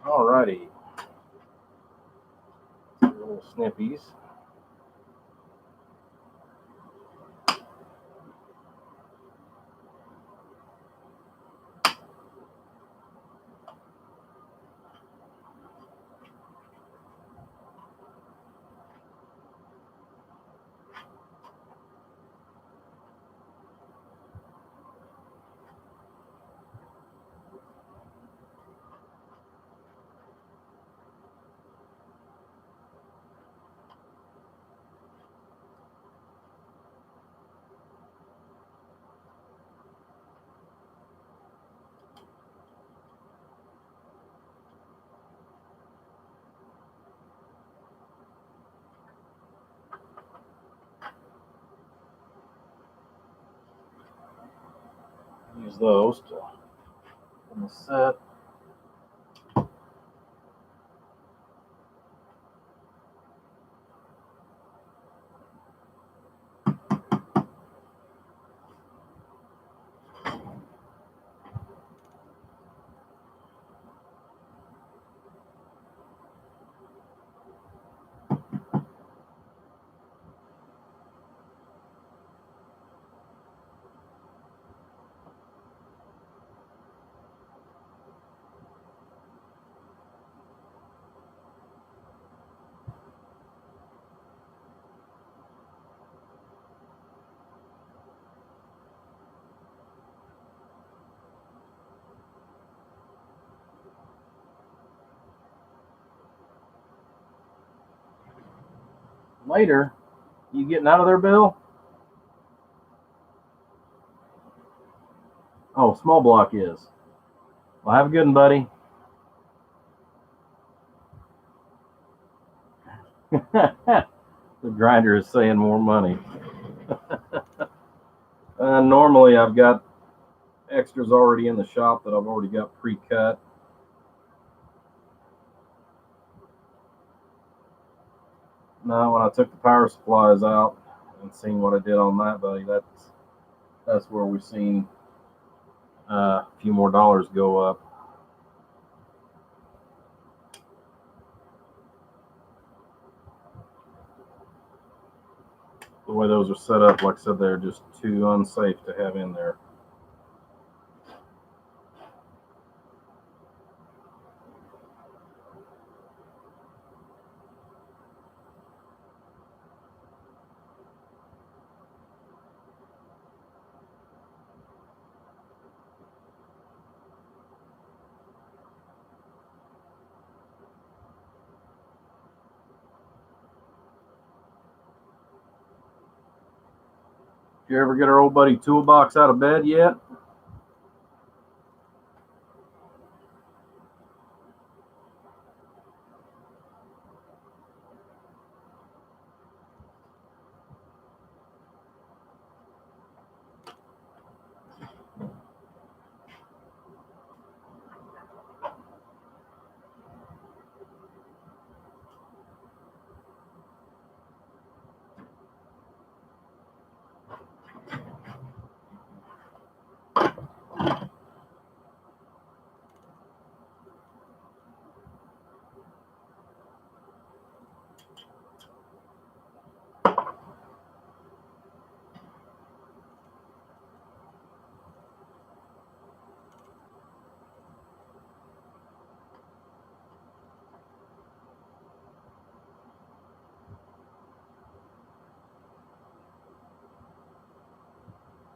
Alrighty. Little snippies. Use those to in the set. Later, you getting out of there, Bill? Oh, small block is. Well, have a good one, buddy. The grinder is saying more money. Normally, I've got extras already in the shop that I've already got pre-cut. Now, when I took the power supplies out and seen what I did on that, buddy, that's where we've seen a few more dollars go up. The way those are set up, like I said, they're just too unsafe to have in there. Did you ever get our old buddy Toolbox out of bed yet?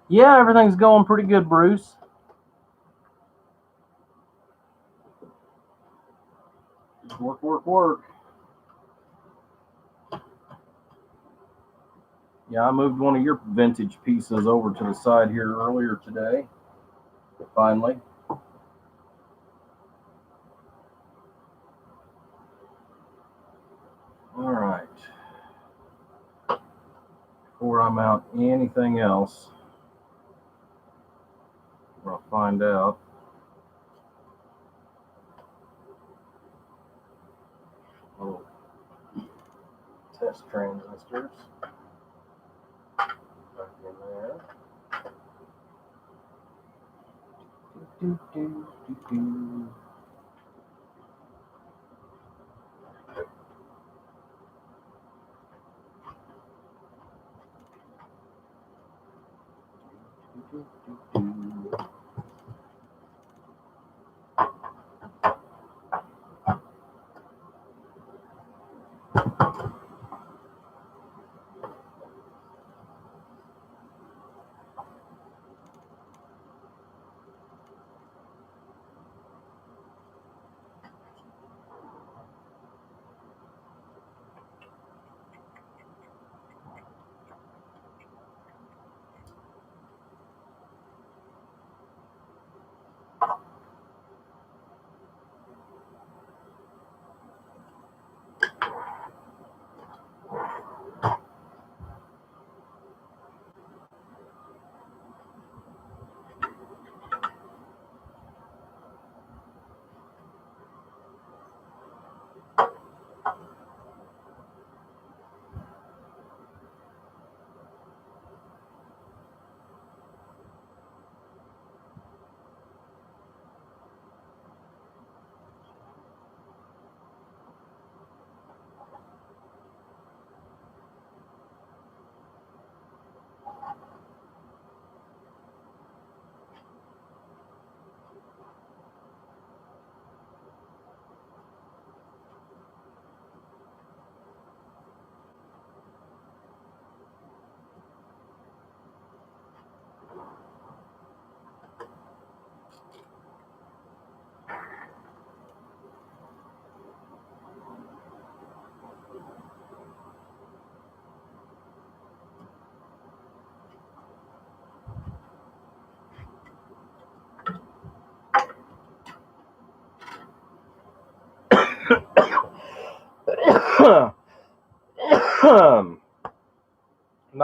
Yeah, everything's going pretty good, Bruce. Just work, work, work. Yeah, I moved one of your vintage pieces over to the side here earlier today. Finally. All right. Before I mount anything else, I'll find out. Oh, test transistors. Back in there. Do, do, do, do.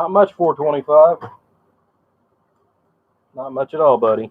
Not much 425. Not much at all, buddy.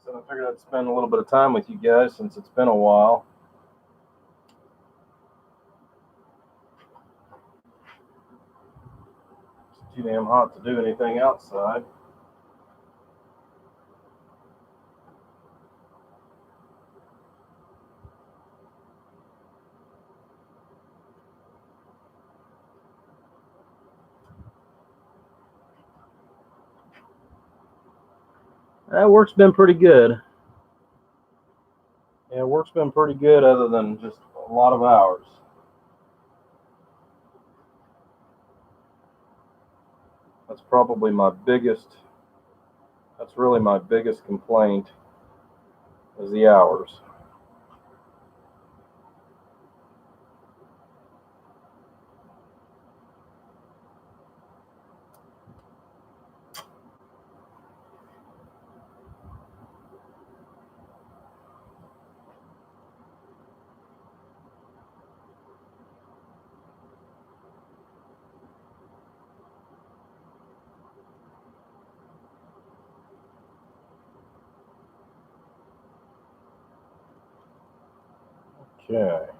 So I figured I'd spend a little bit of time with you guys since it's been a while. It's too damn hot to do anything outside. That work's been pretty good. Yeah, work's been pretty good other than just a lot of hours. That's probably that's really my biggest complaint is the hours. Okay.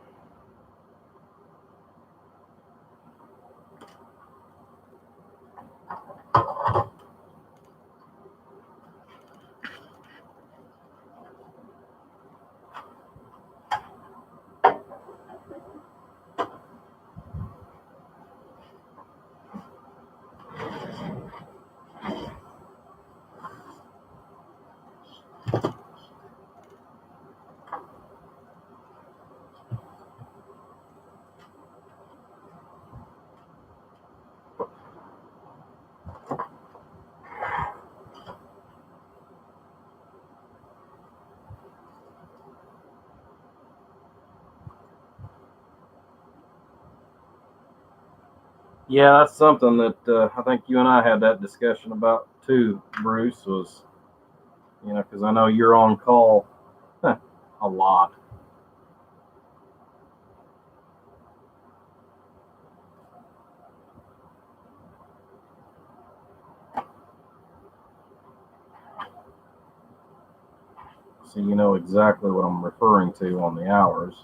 Yeah, that's something that I think you and I had that discussion about too, Bruce, was, because I know you're on call a lot. So you know exactly what I'm referring to on the hours.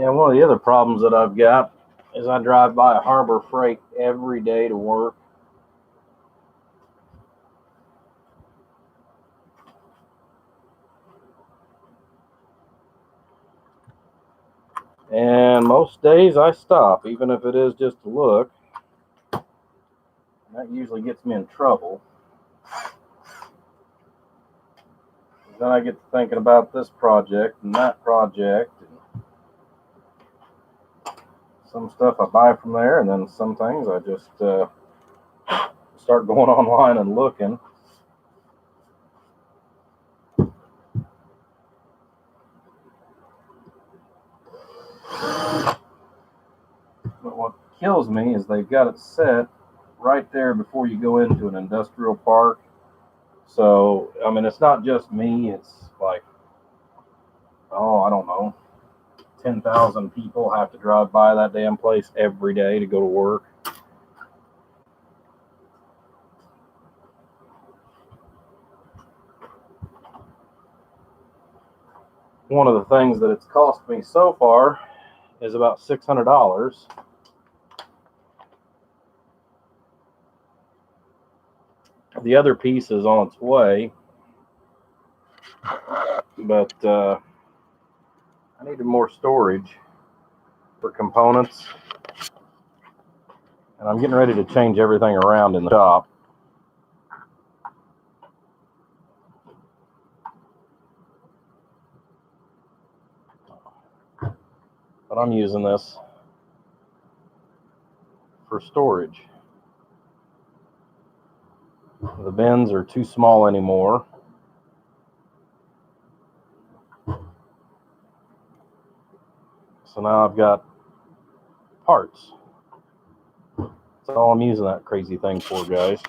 And one of the other problems that I've got is I drive by a Harbor Freight every day to work. And most days I stop, even if it is just to look. That usually gets me in trouble. Then I get to thinking about this project and that project, and some stuff I buy from there, and then some things I just start going online and looking. But what kills me is they've got it set right there before you go into an industrial park. So, I mean, it's not just me, it's like, oh, I don't know, 10,000 people have to drive by that damn place every day to go to work. One of the things that it's cost me so far is about $600. The other piece is on its way, but I needed more storage for components, and I'm getting ready to change everything around in the shop. But I'm using this for storage. The bins are too small anymore. So now I've got parts. That's all I'm using that crazy thing for, guys.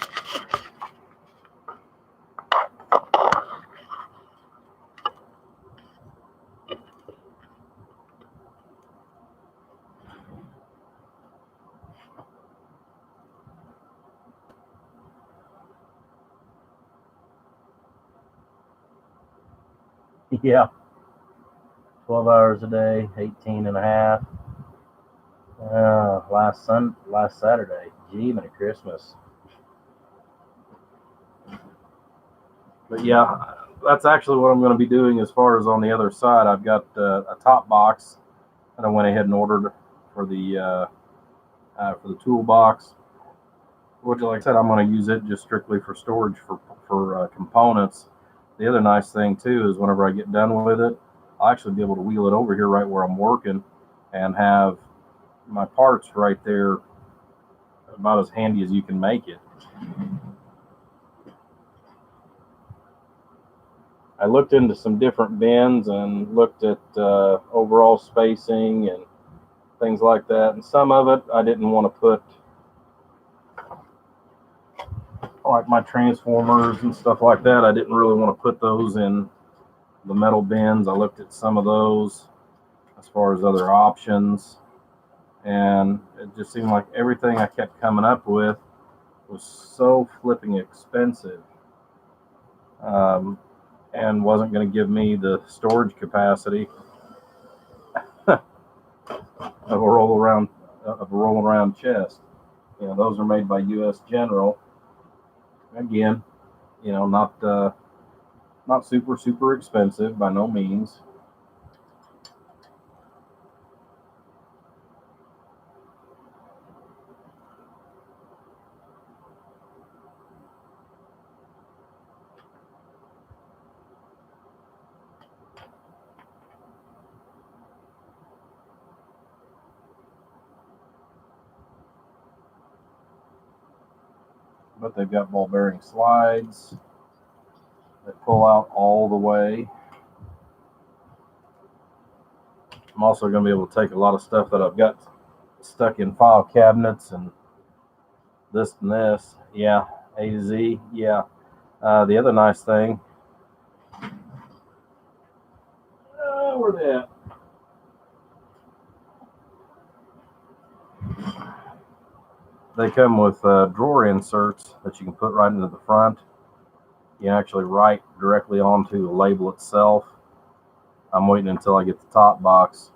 Yeah. 12 hours a day, 18 and a half. Last Saturday, gee, Merry Christmas. But yeah, that's actually what I'm going to be doing as far as on the other side. I've got a top box that I went ahead and ordered for the toolbox. Which, like I said, I'm going to use it just strictly for storage for components. The other nice thing too is whenever I get done with it, I'll actually be able to wheel it over here right where I'm working and have my parts right there, about as handy as you can make it. I looked into some different bins and looked at overall spacing and things like that. And some of it I didn't want to put, like my transformers and stuff like that. I didn't really want to put those in the metal bins. I looked at some of those as far as other options, and it just seemed like everything I kept coming up with was so flipping expensive, and wasn't going to give me the storage capacity of a rolling around chest. You know, those are made by U.S. General. Again, you know, not super expensive by no means. But they've got ball bearing slides that pull out all the way. I'm also going to be able to take a lot of stuff that I've got stuck in file cabinets and this and this. Yeah, A to Z. Yeah. The other nice thing, where they at? They come with drawer inserts that you can put right into the front. You can actually write directly onto the label itself. I'm waiting until I get the top box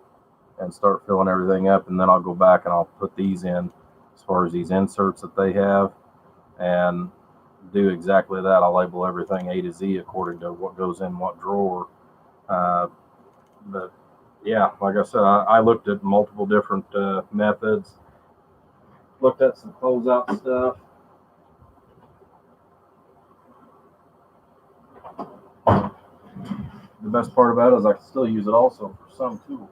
and start filling everything up, and then I'll go back and I'll put these in as far as these inserts that they have, and do exactly that. I'll label everything A to Z according to what goes in what drawer. But yeah, like I said, I looked at multiple different methods, looked at some closeout stuff. The best part about it is I can still use it also for some tools,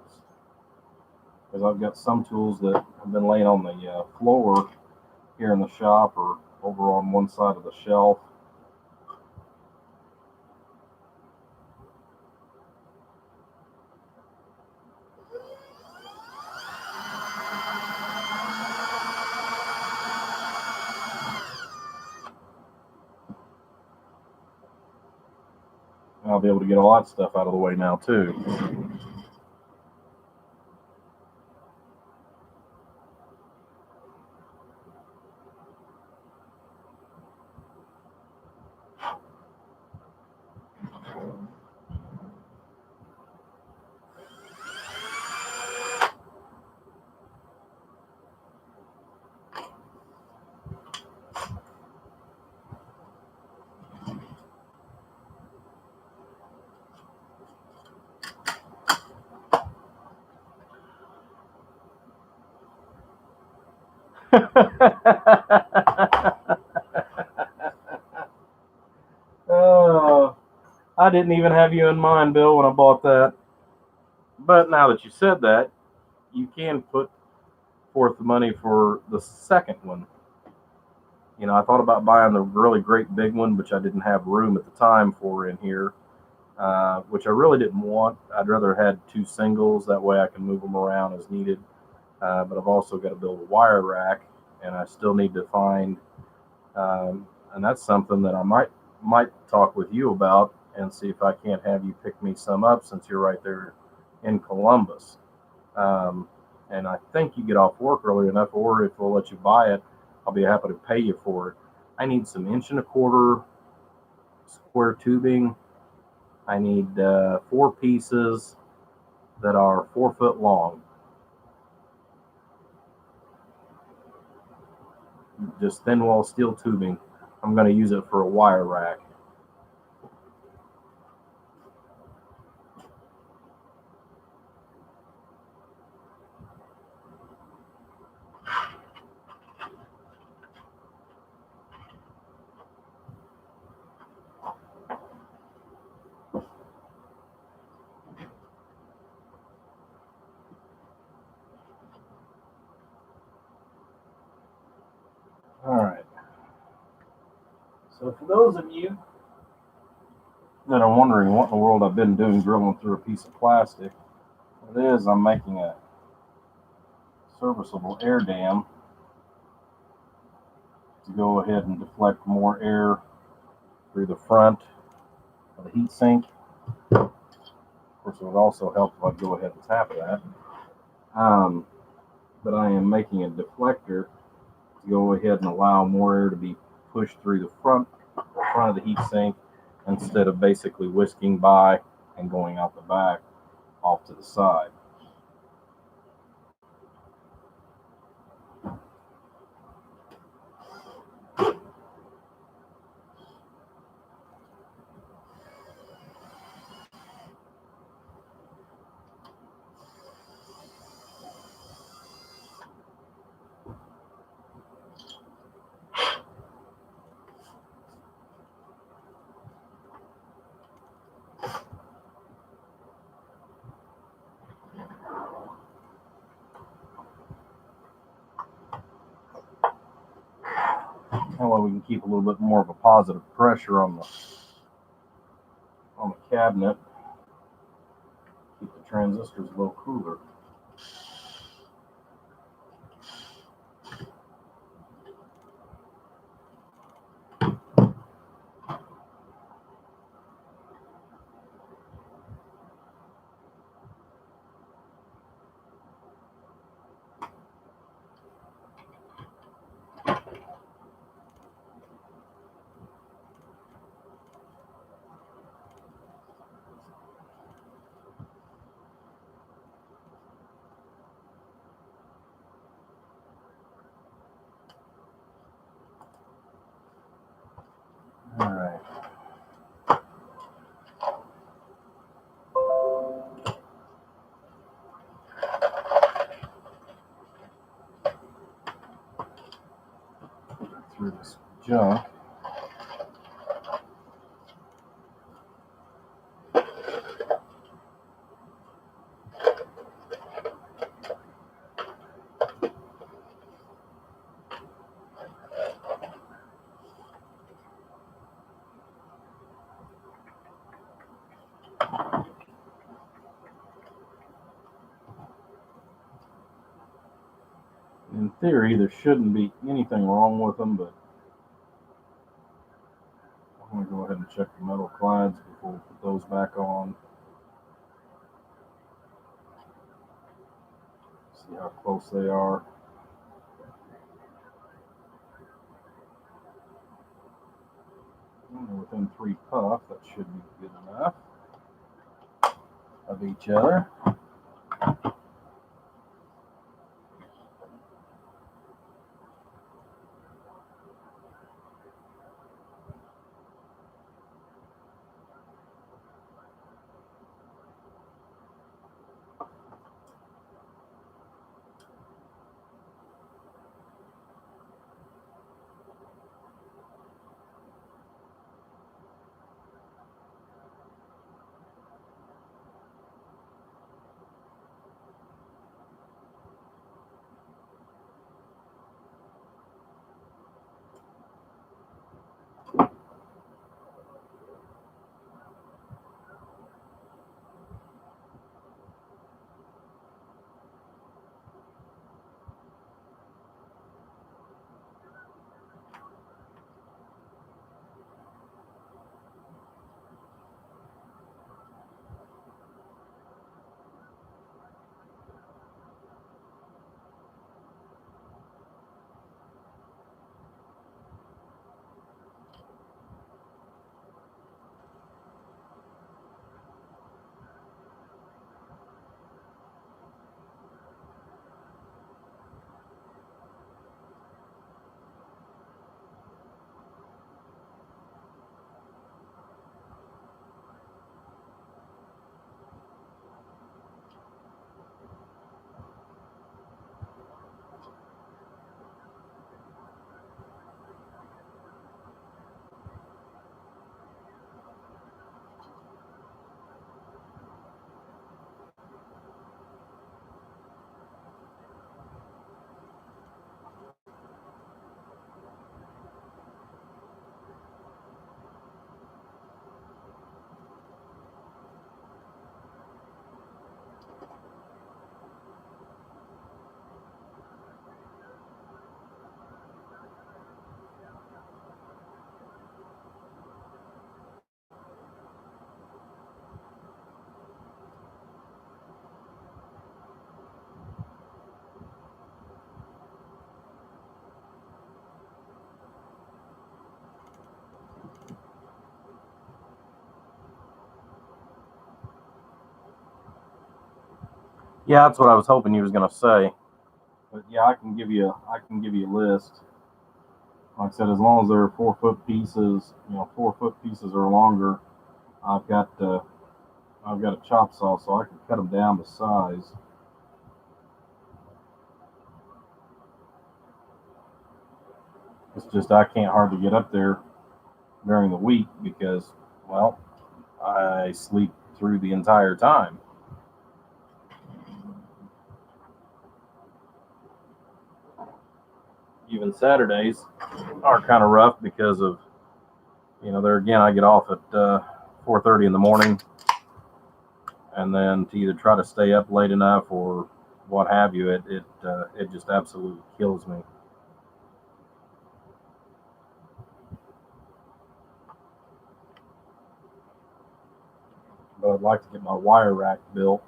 because I've got some tools that have been laying on the floor here in the shop or over on one side of the shelf. And I'll be able to get all that stuff out of the way now too. Oh, I didn't even have you in mind, Bill, when I bought that. But now that you said that, you can put forth the money for the second one. You know, I thought about buying the really great big one, which I didn't have room at the time for in here, which I really didn't want. I'd rather had two singles. That way I can move them around as needed. But I've also got to build a wire rack, and I still need to find, and that's something that I might talk with you about and see if I can't have you pick me some up since you're right there in Columbus. Um, and I think you get off work early enough, or if we'll let you buy it, I'll be happy to pay you for it. I need some 1.25 square tubing. I need 4 pieces that are 4 foot long. Just thin wall steel tubing. I'm going to use it for a wire rack. All right. So for those of you that are wondering what in the world I've been doing drilling through a piece of plastic, it is I'm making a serviceable air dam to go ahead and deflect more air through the front of the heat sink. Of course, it would also help if I go ahead and tap that. But I am making a deflector to go ahead and allow more air to be pushed through the front of the heat sink instead of basically whisking by and going out the back off to the side. That way we can keep a little bit more of a positive pressure on the cabinet. Keep the transistors a little cooler. through this junk. In theory, there shouldn't be anything wrong with them, but I'm going to go ahead and check the metal clads before we put those back on. See how close they are. And they're within 3 puff. That should be good enough of each other. Yeah, that's what I was hoping you was going to say. But yeah, I can give you a list. Like I said, as long as they're 4-foot pieces, 4-foot pieces or longer, I've got a chop saw, so I can cut them down to size. It's just I can't hardly get up there during the week because, well, I sleep through the entire time. Even Saturdays are kind of rough because of, there again, I get off at 4:30 in the morning, and then to either try to stay up late enough or what have you, it just absolutely kills me. But I'd like to get my wire rack built.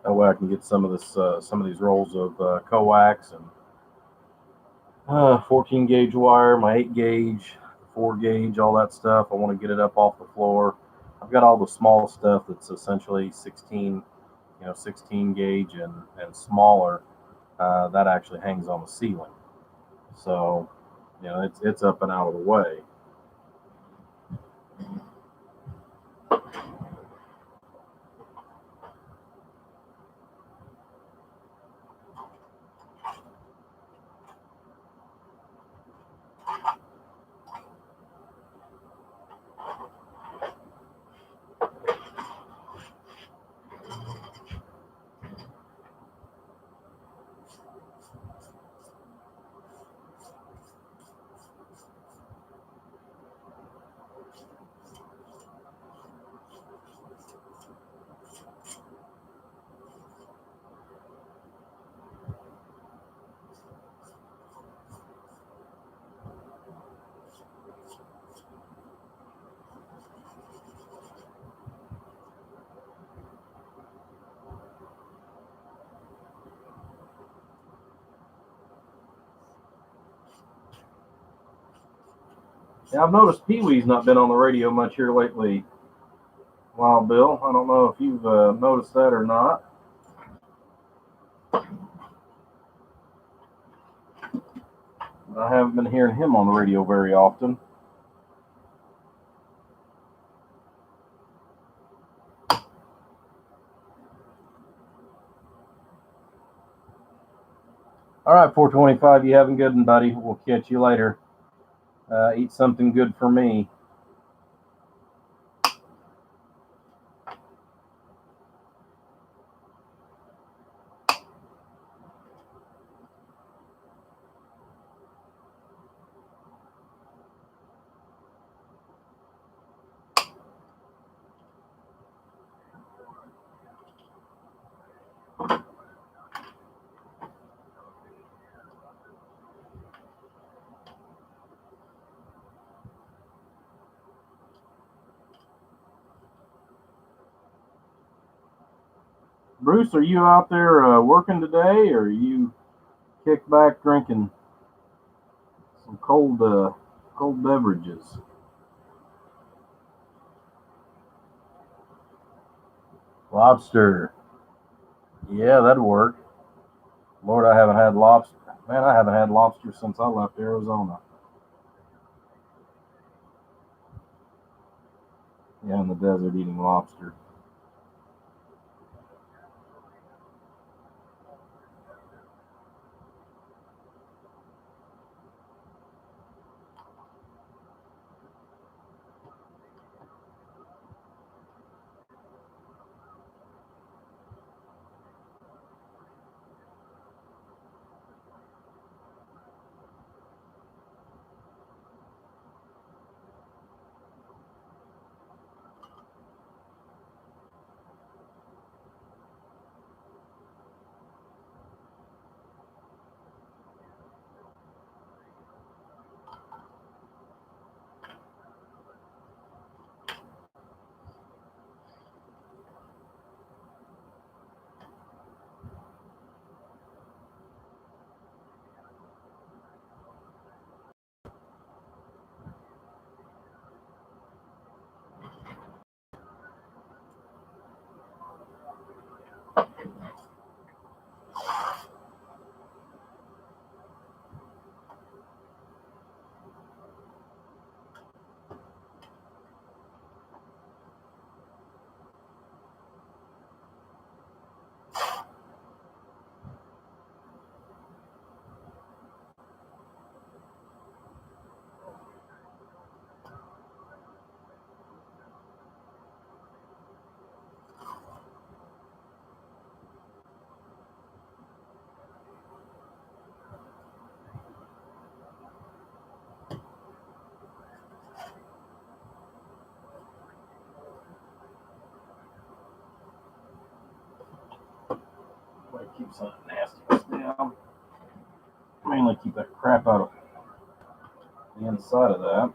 That way I can get some of these rolls of coax and 14 gauge wire, my 8 gauge, 4 gauge, all that stuff. I want to get it up off the floor. I've got all the small stuff that's essentially 16 gauge and smaller. That actually hangs on the ceiling. So, it's up and out of the way. Yeah, I've noticed Pee Wee's not been on the radio much here lately. Wild Bill, I don't know if you've noticed that or not. I haven't been hearing him on the radio very often. All right, 425, you having good one, buddy. We'll catch you later. Eat something good for me. Bruce, are you out there working today, or are you kicked back drinking some cold beverages? Lobster. Yeah, that'd work. Lord, I haven't had lobster. Man, I haven't had lobster since I left Arizona. Yeah, in the desert eating lobster. I keep some nastiness down. Mainly keep that crap out of the inside of that.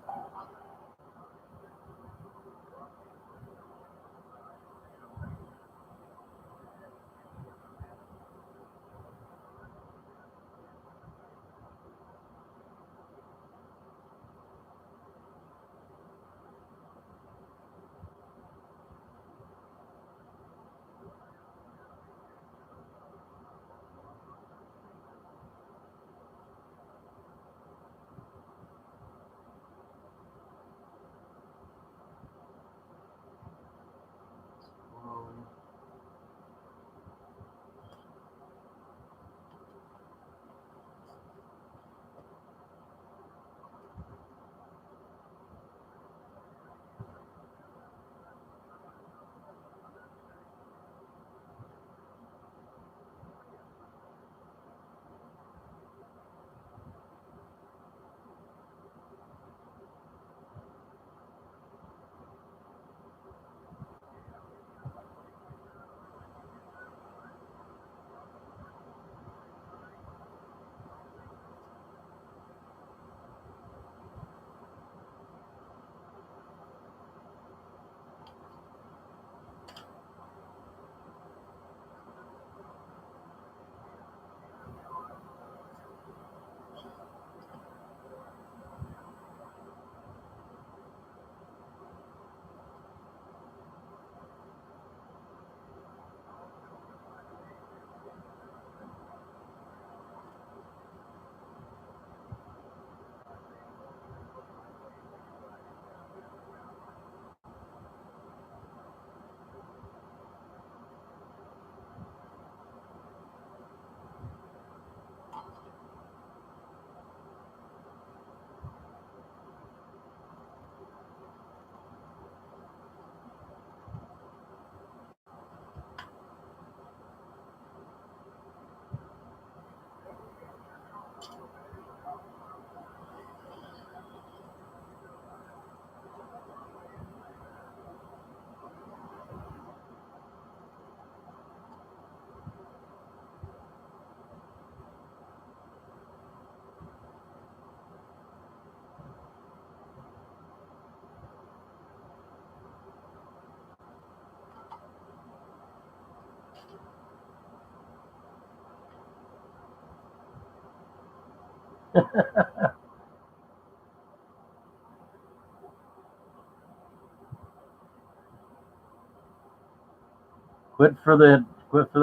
Quit for the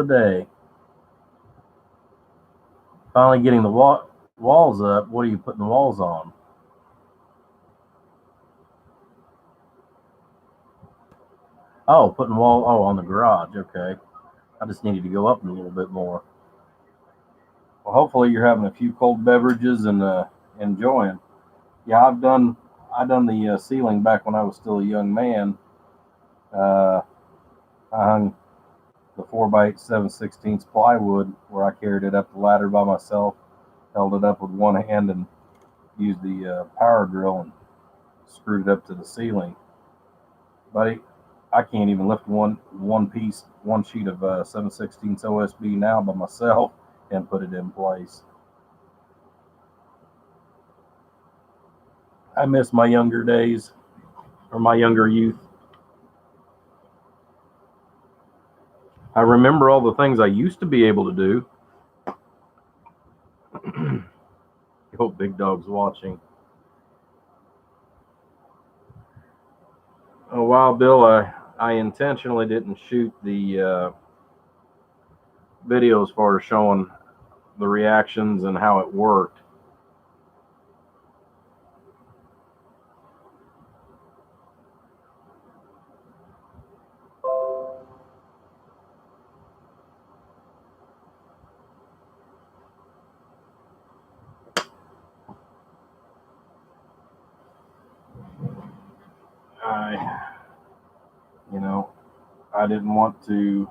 day. Finally getting the walls up. What are you putting the walls on? Oh, putting wall. Oh, on the garage. Okay. I just needed to go up a little bit more. Well, hopefully you're having a few cold beverages and enjoying. Yeah, I done the ceiling back when I was still a young man. Uh, I hung the 4x8 7/16 plywood where I carried it up the ladder by myself, held it up with one hand, and used the power drill and screwed it up to the ceiling. Buddy, I can't even lift one sheet of 7/16 OSB now by myself and put it in place. I miss my younger days or my younger youth. I remember all the things I used to be able to do. I hope Big Dog's watching. A while, Bill, I intentionally didn't shoot the video as far as showing the reactions and how it worked. I, you know, I didn't want to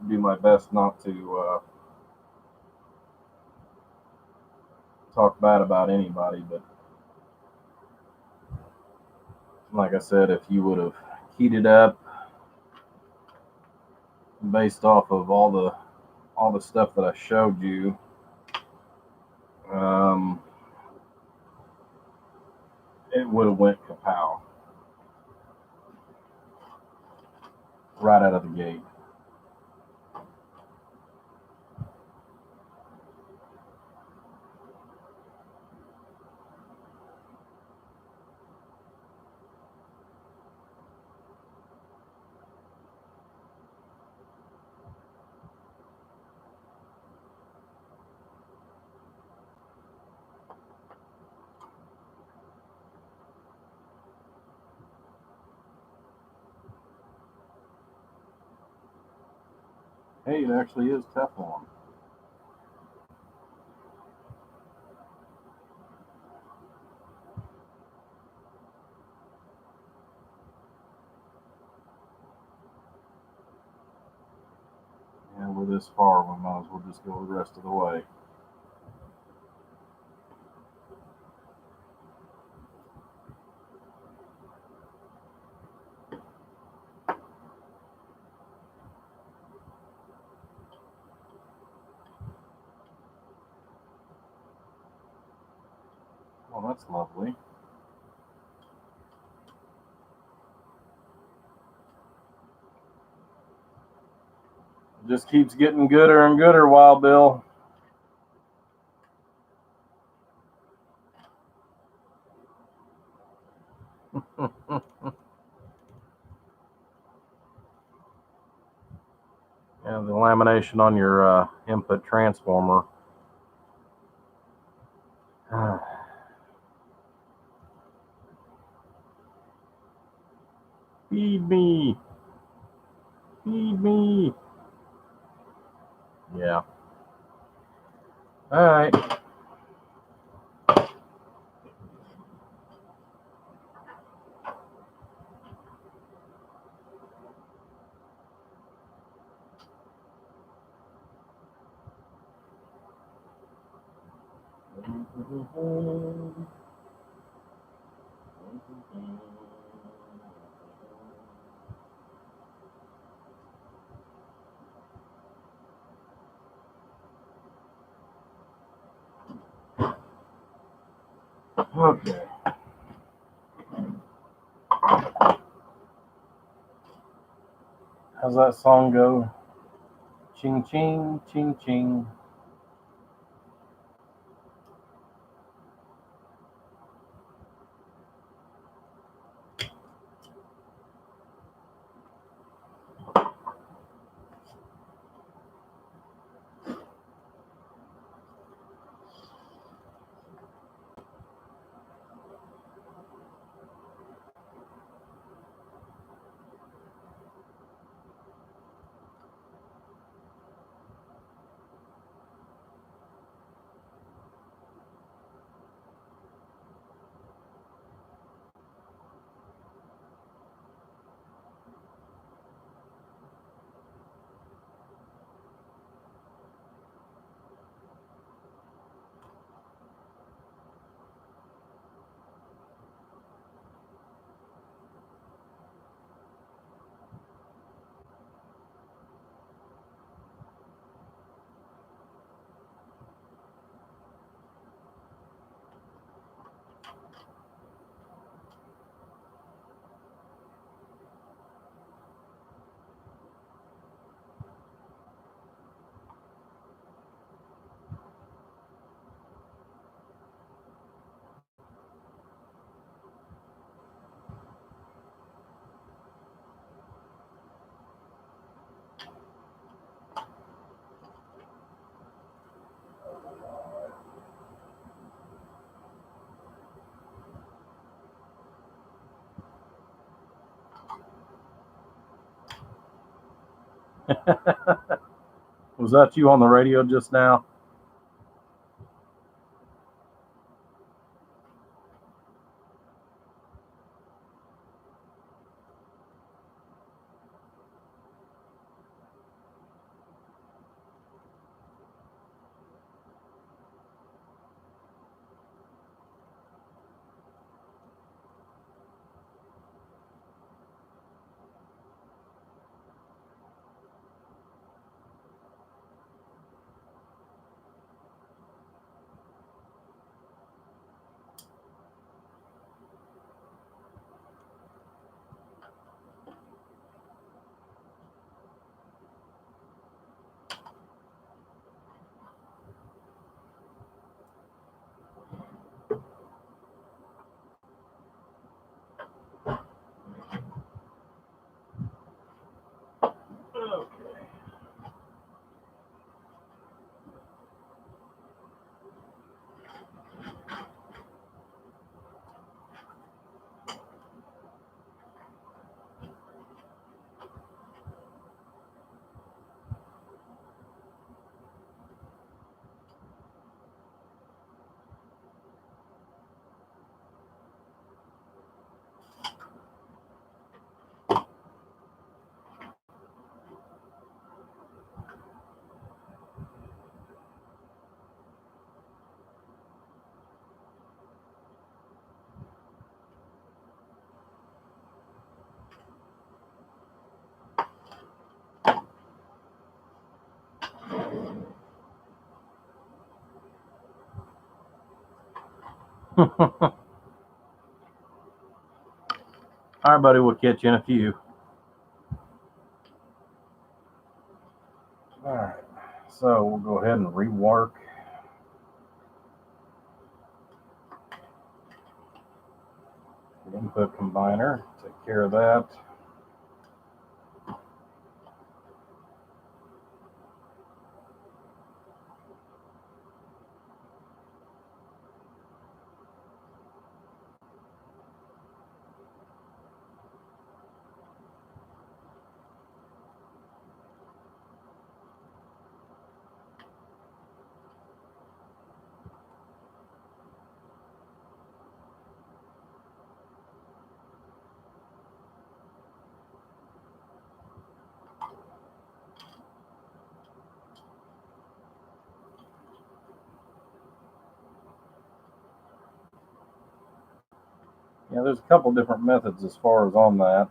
do my best not to talk bad about anybody, but like I said, if you would have heated up based off of all the stuff that I showed you, um, it would have went kapow right out of the gate. Hey, it actually is Teflon. And we're this far, we might as well just go the rest of the way. Well, that's lovely. It just keeps getting gooder and gooder, Wild Bill. And the lamination on your input transformer. Feed me. Feed me. Yeah. All right. Okay. How's that song go? Ching ching, ching ching. Was that you on the radio just now? All right, buddy. We'll catch you in a few. All right. So we'll go ahead and rework. The input combiner. Take care of that. Yeah, there's a couple different methods as far as on that.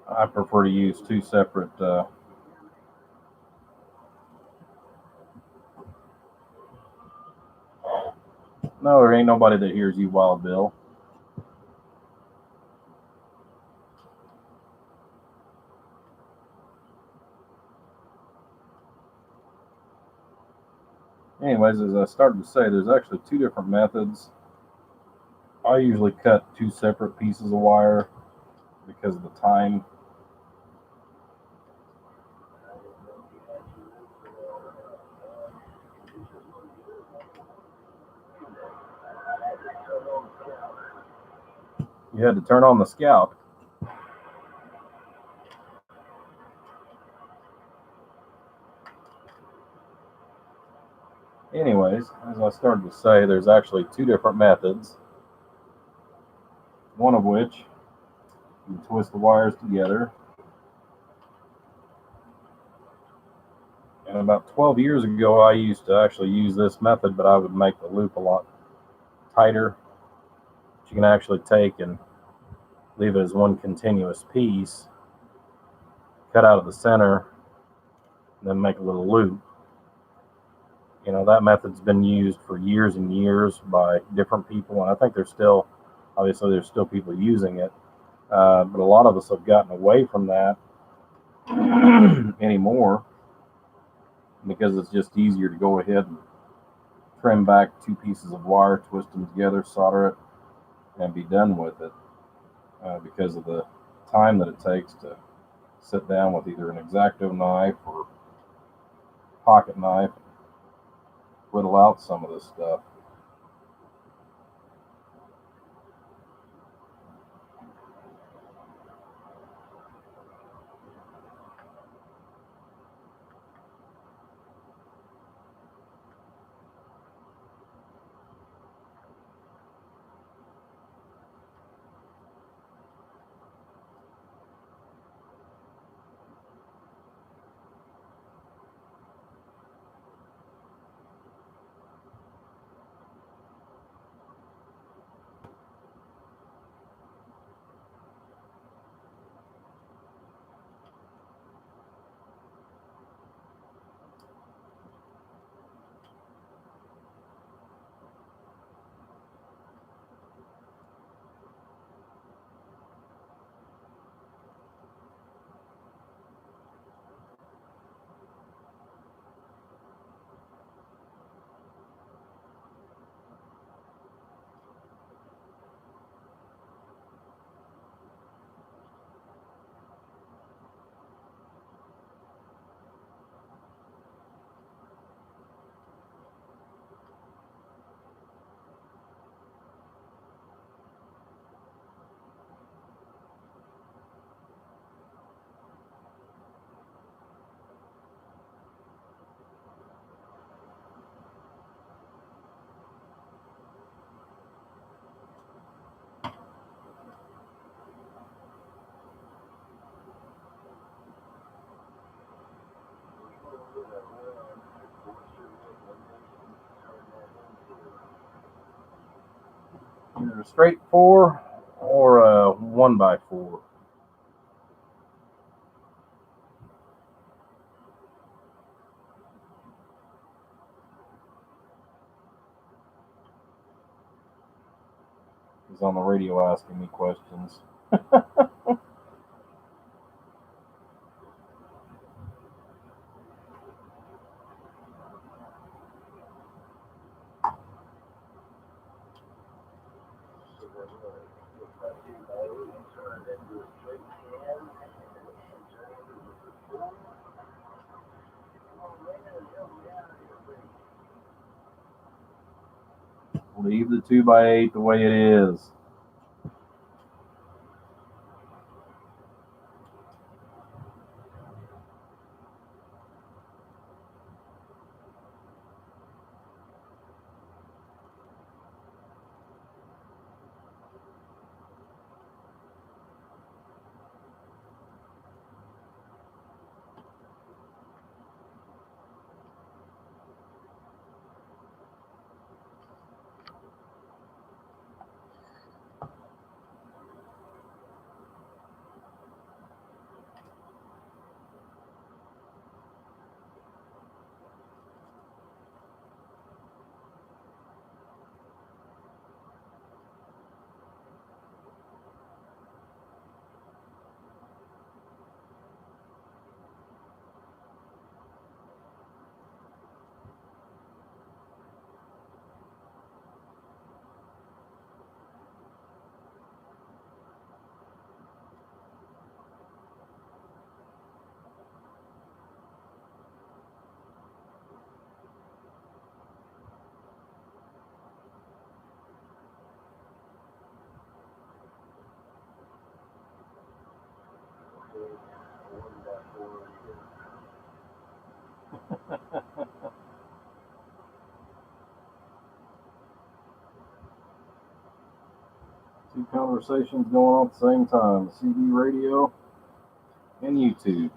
I prefer to use two separate. No, there ain't nobody that hears you, Wild Bill. Anyways, as I started to say, there's actually two different methods. I usually cut two separate pieces of wire because of the time. You had to turn on the Scout. Anyways, as I started to say, there's actually two different methods. One of which you twist the wires together. And about 12 years ago, I used to actually use this method, but I would make the loop a lot tighter. But you can actually take and leave it as one continuous piece, cut out of the center, and then make a little loop. You know, that method's been used for years and years by different people, and I think there's still people using it. But a lot of us have gotten away from that anymore because it's just easier to go ahead and trim back two pieces of wire, twist them together, solder it, and be done with it, because of the time that it takes to sit down with either an X-Acto knife or pocket knife and whittle out some of this stuff. Either a straight 4 or a 1x4. He's on the radio asking me questions. Leave the 2x8 the way it is. Two conversations going on at the same time. CD radio and YouTube.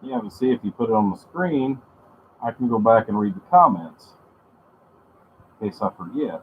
Yeah, but see, if you put it on the screen, I can go back and read the comments in case I forget.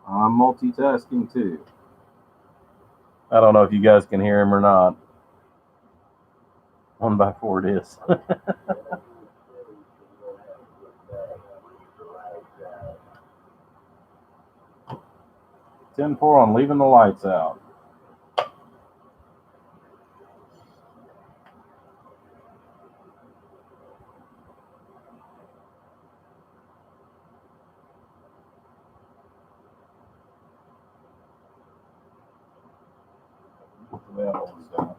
I'm multitasking too. I don't know if you guys can hear him or not. 1x4 it is. 10-4 on leaving the lights out. Put the valves down.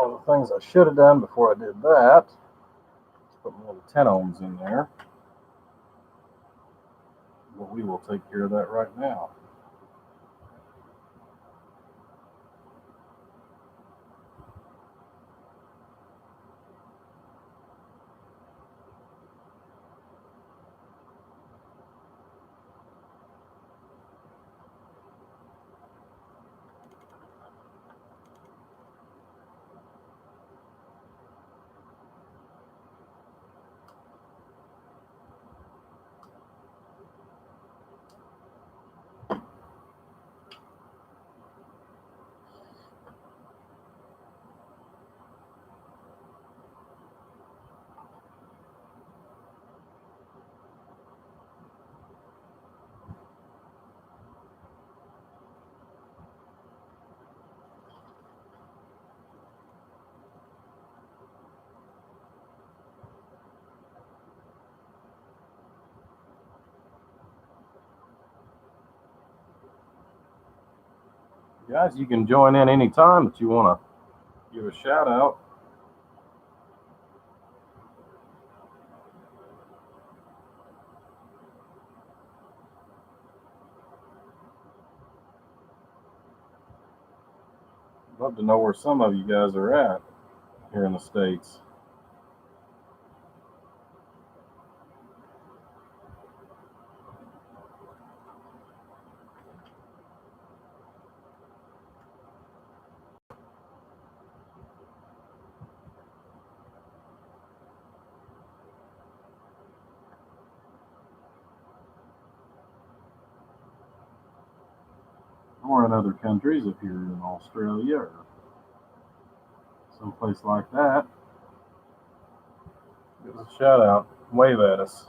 Now, the things I should have done before I did that, let's put my little 10 ohms in there. But we will take care of that right now. Guys, you can join in anytime that you want to give a shout out. Love to know where some of you guys are at here in the States. Or in other countries, if you're in Australia or someplace like that, give us a shout out, wave at us.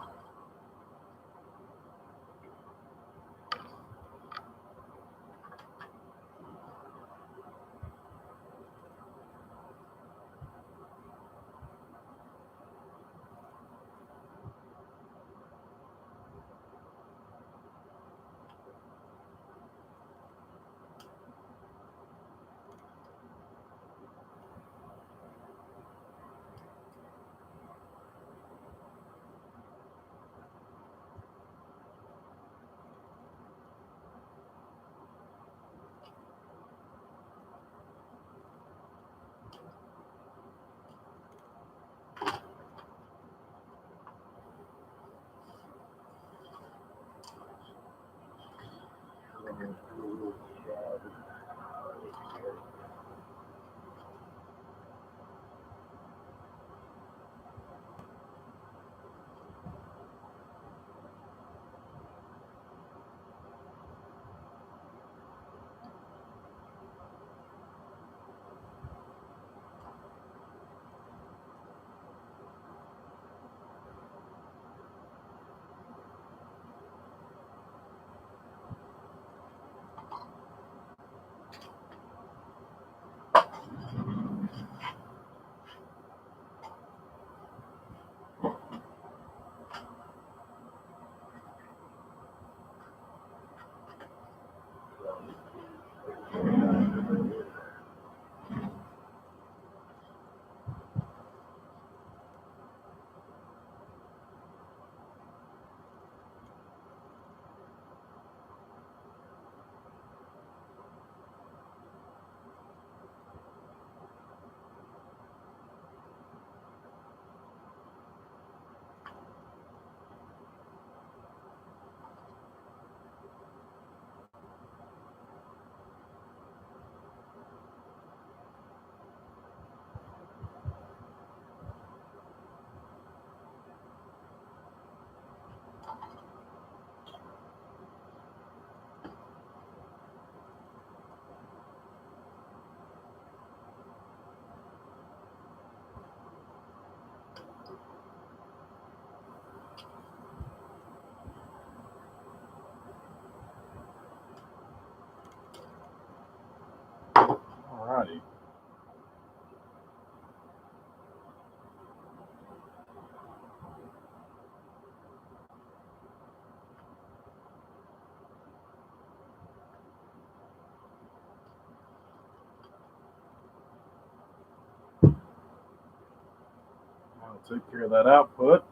Take care of that output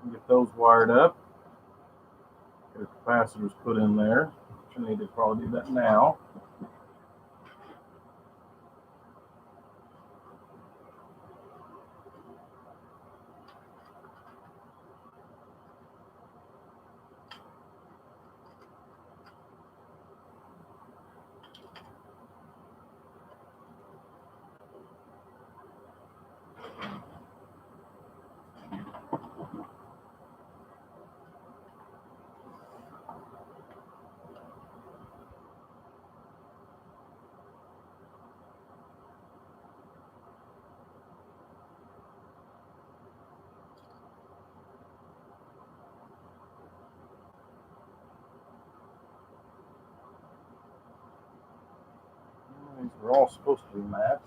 and get those wired up. Get the capacitors put in there. I need to probably do that now. These are all supposed to be matched.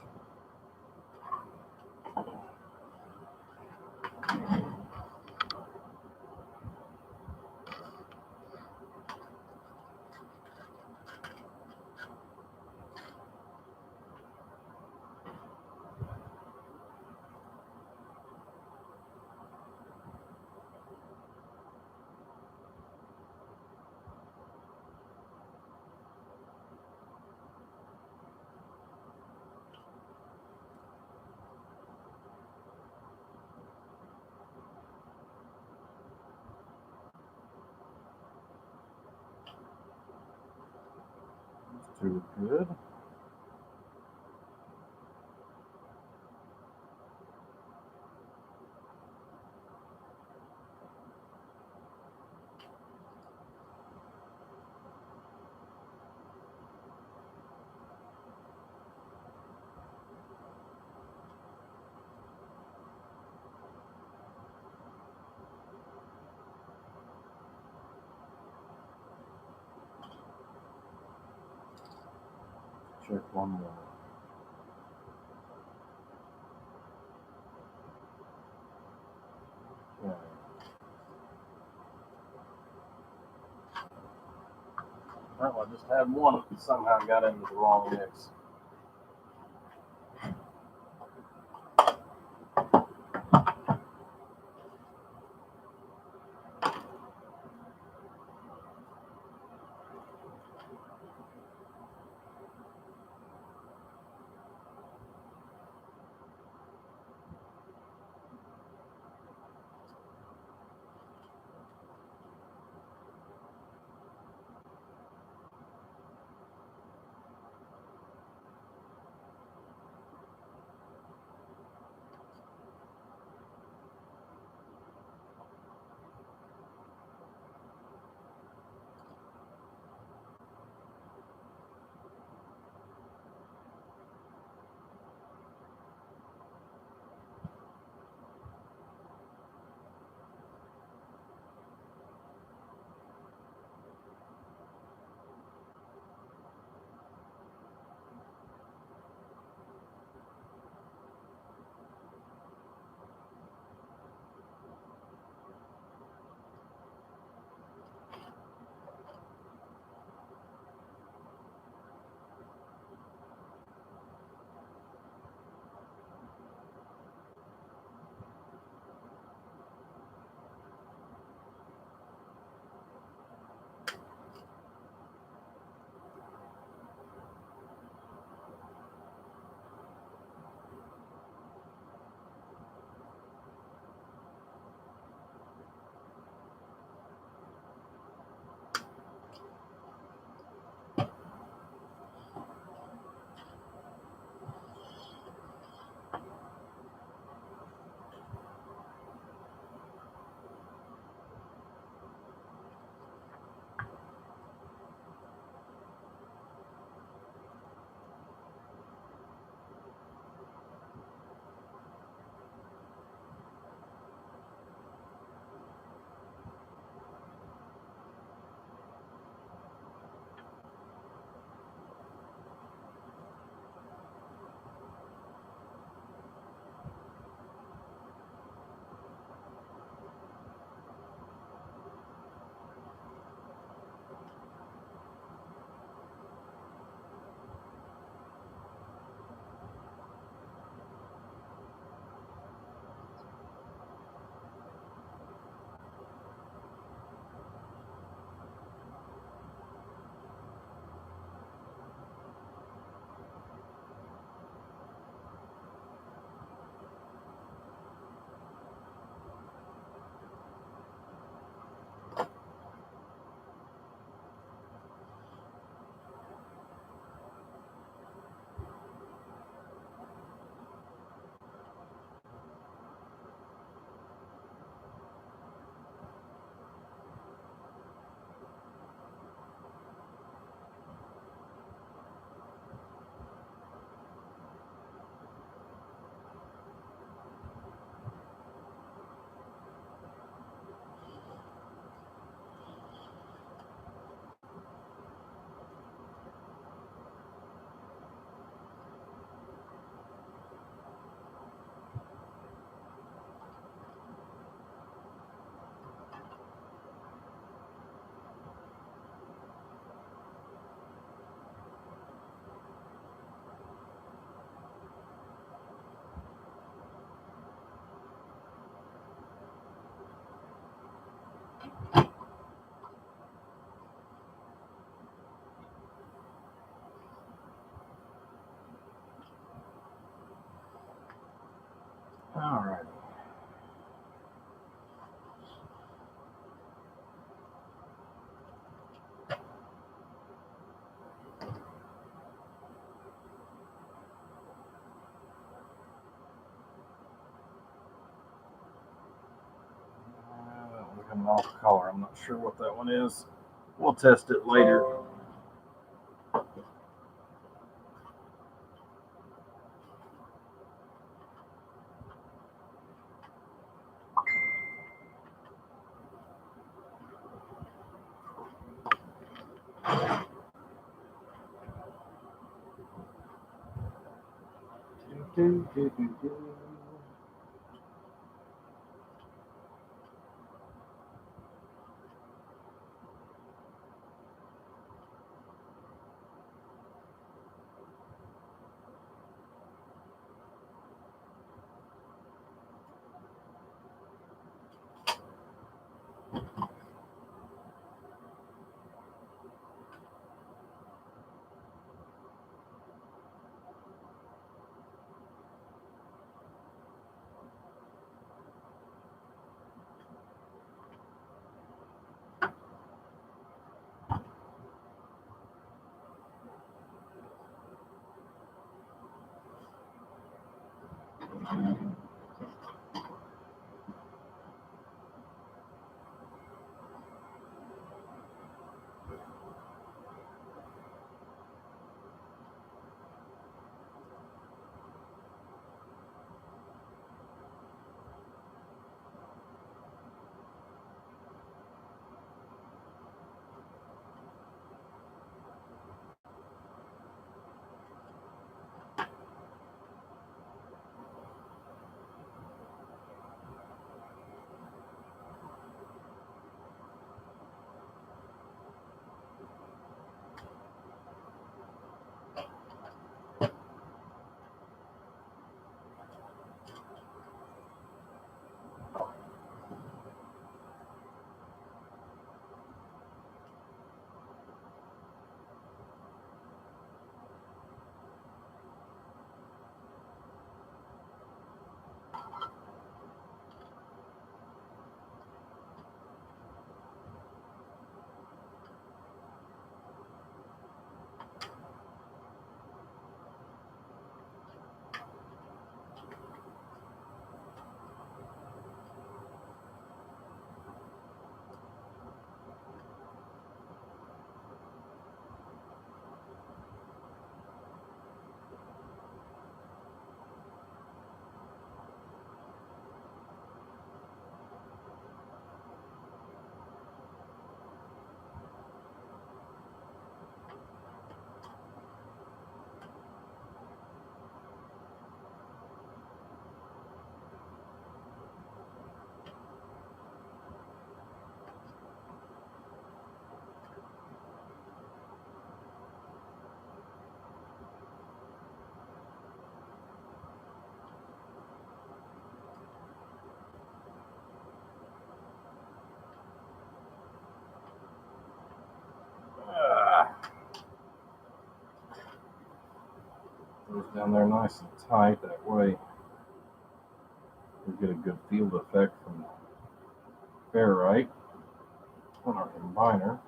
These two are good. Check one more. Okay. Well, I just had one that somehow got into the wrong mix. All right. That one's coming off color. I'm not sure what that one is. We'll test it later. Do, do, do, do. Goes down there nice and tight. That way we get a good field effect from the ferrite on our combiner.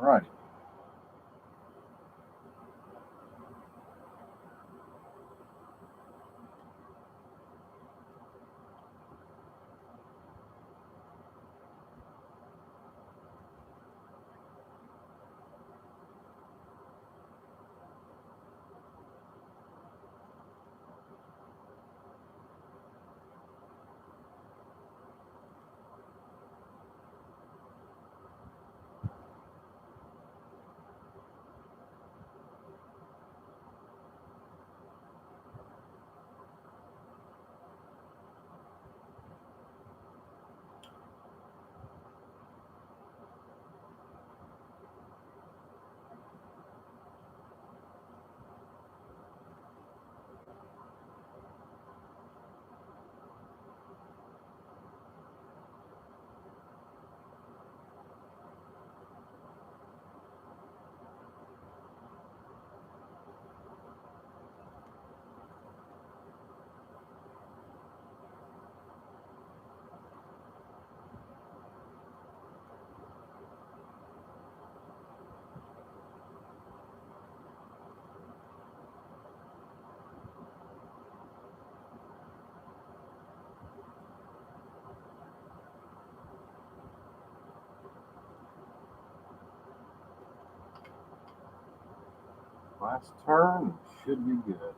Right. Last turn should be good.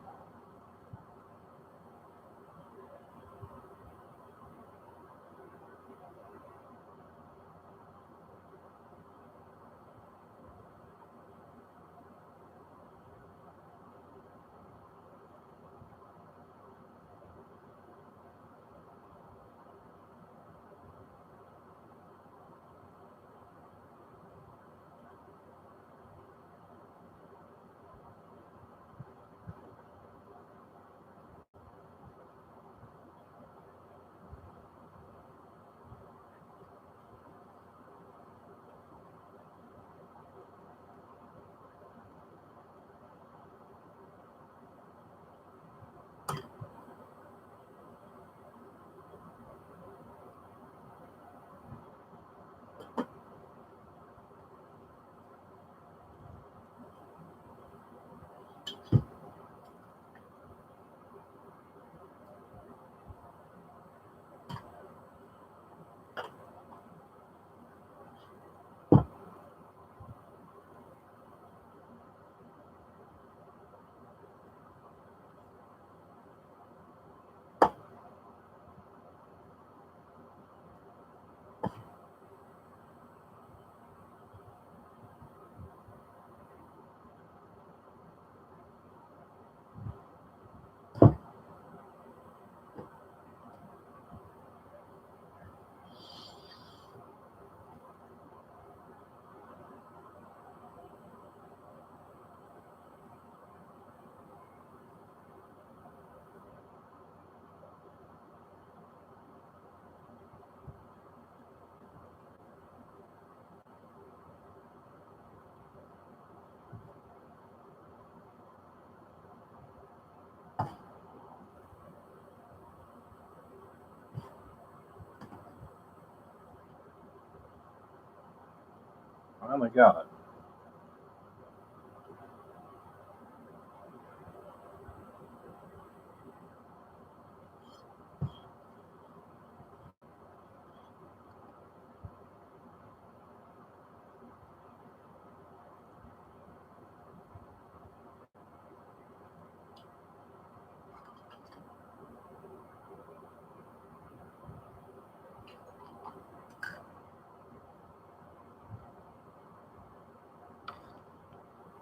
Finally got it.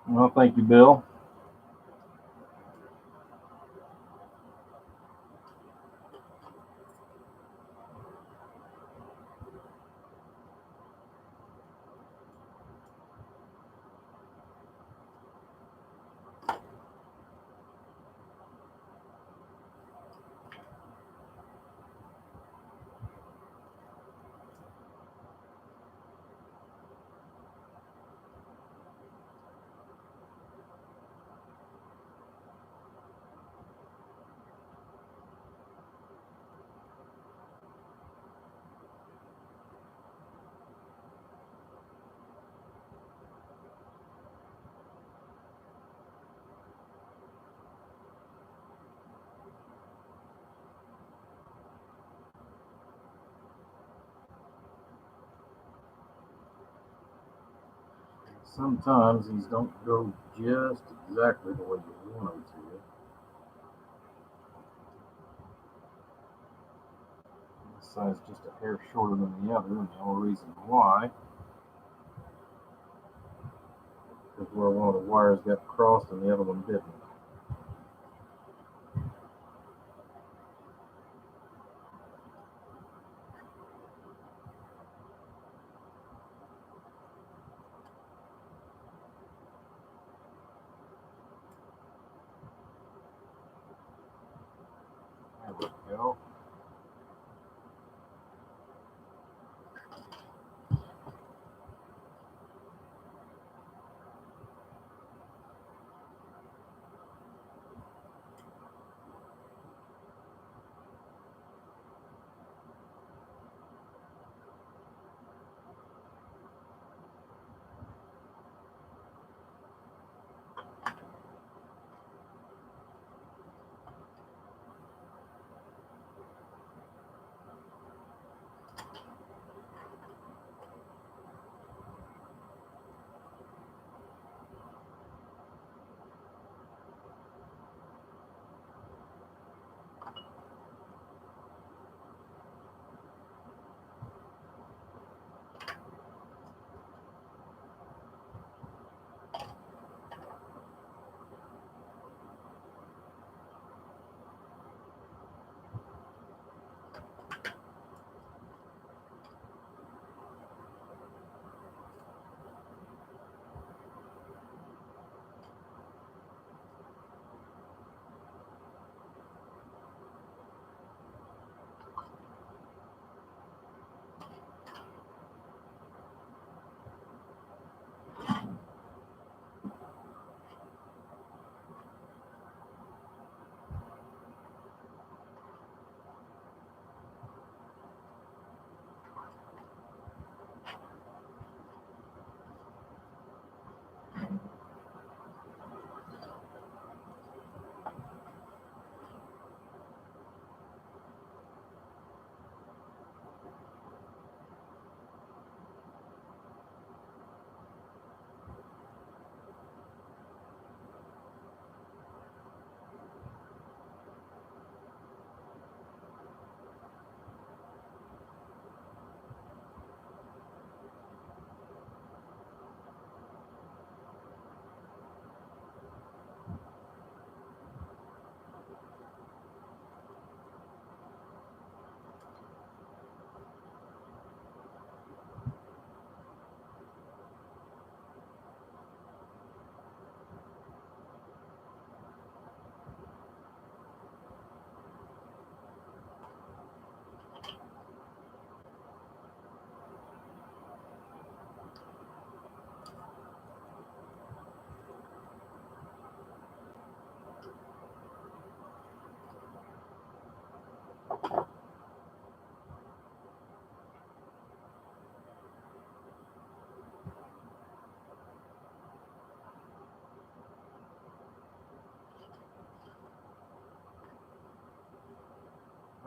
Well, thank you, Bill. sometimes these don't go just exactly the way you want them to. This side's just a hair shorter than the other, and the only reason why is where one of the wires got crossed and the other one didn't. There we go.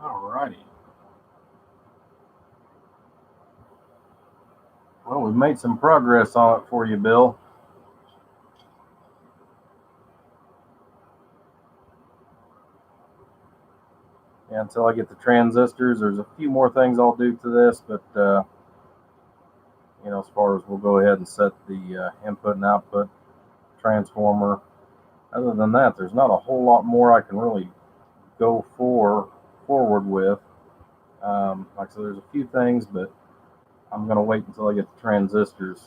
Alrighty. Well, we've made some progress on it for you, Bill. Yeah, until I get the transistors, there's a few more things I'll do to this, but as far as we'll go ahead and set the input and output transformer. Other than that, there's not a whole lot more I can really go forward with. Like I said, there's a few things, but I'm going to wait until I get the transistors.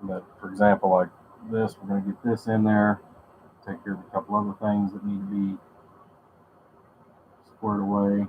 But for example, like this, we're going to get this in there, take care of a couple other things that need to be squared away.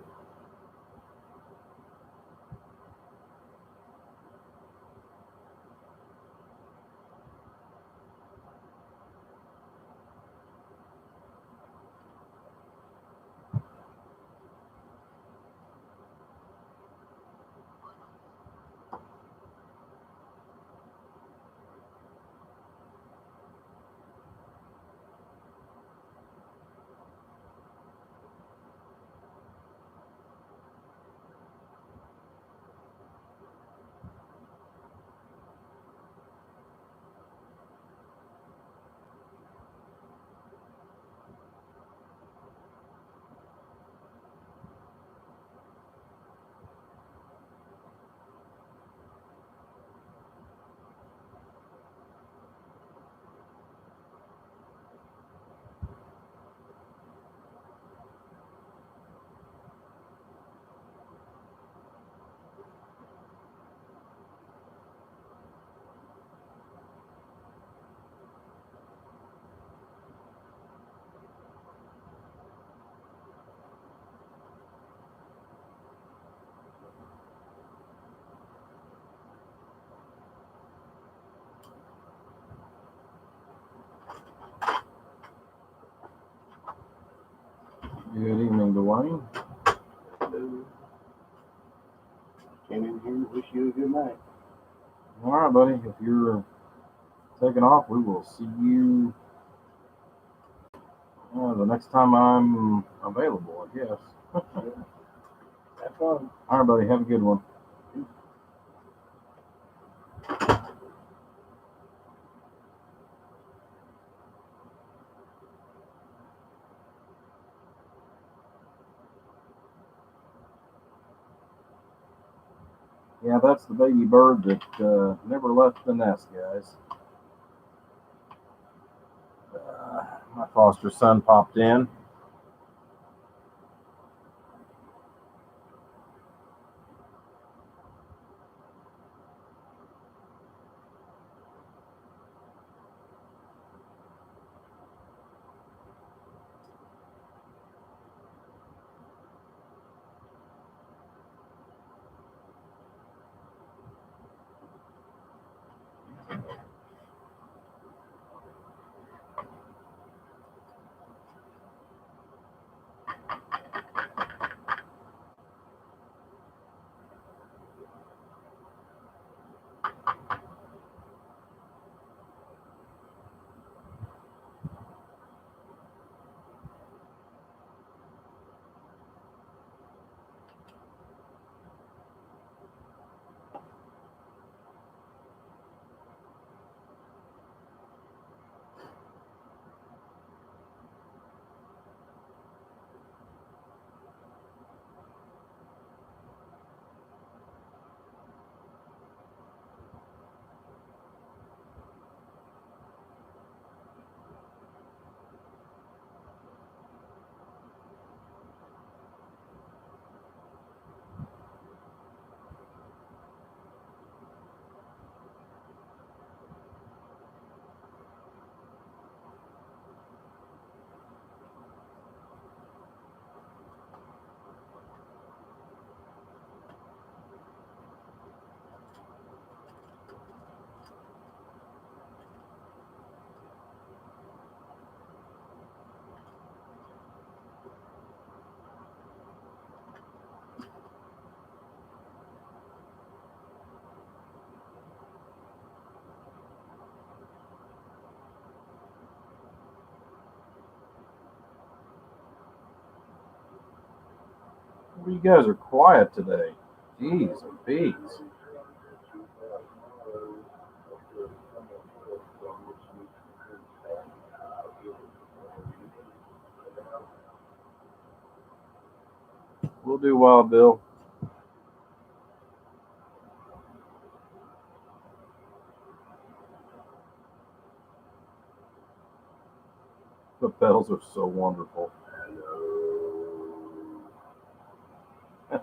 Wayne. Came in here and wish you a good night. All right, buddy. If you're taking off, we will see you the next time I'm available, I guess. Have fun. All right, buddy. Have a good one. Yeah, that's the baby bird that never left the nest, guys. My foster son popped in. You guys are quiet today. Jeez, bees. We'll do well, Bill. The bells are so wonderful. Yeah,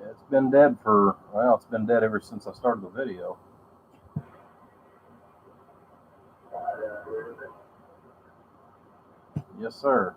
it's been dead it's been dead ever since I started the video. Yes, sir.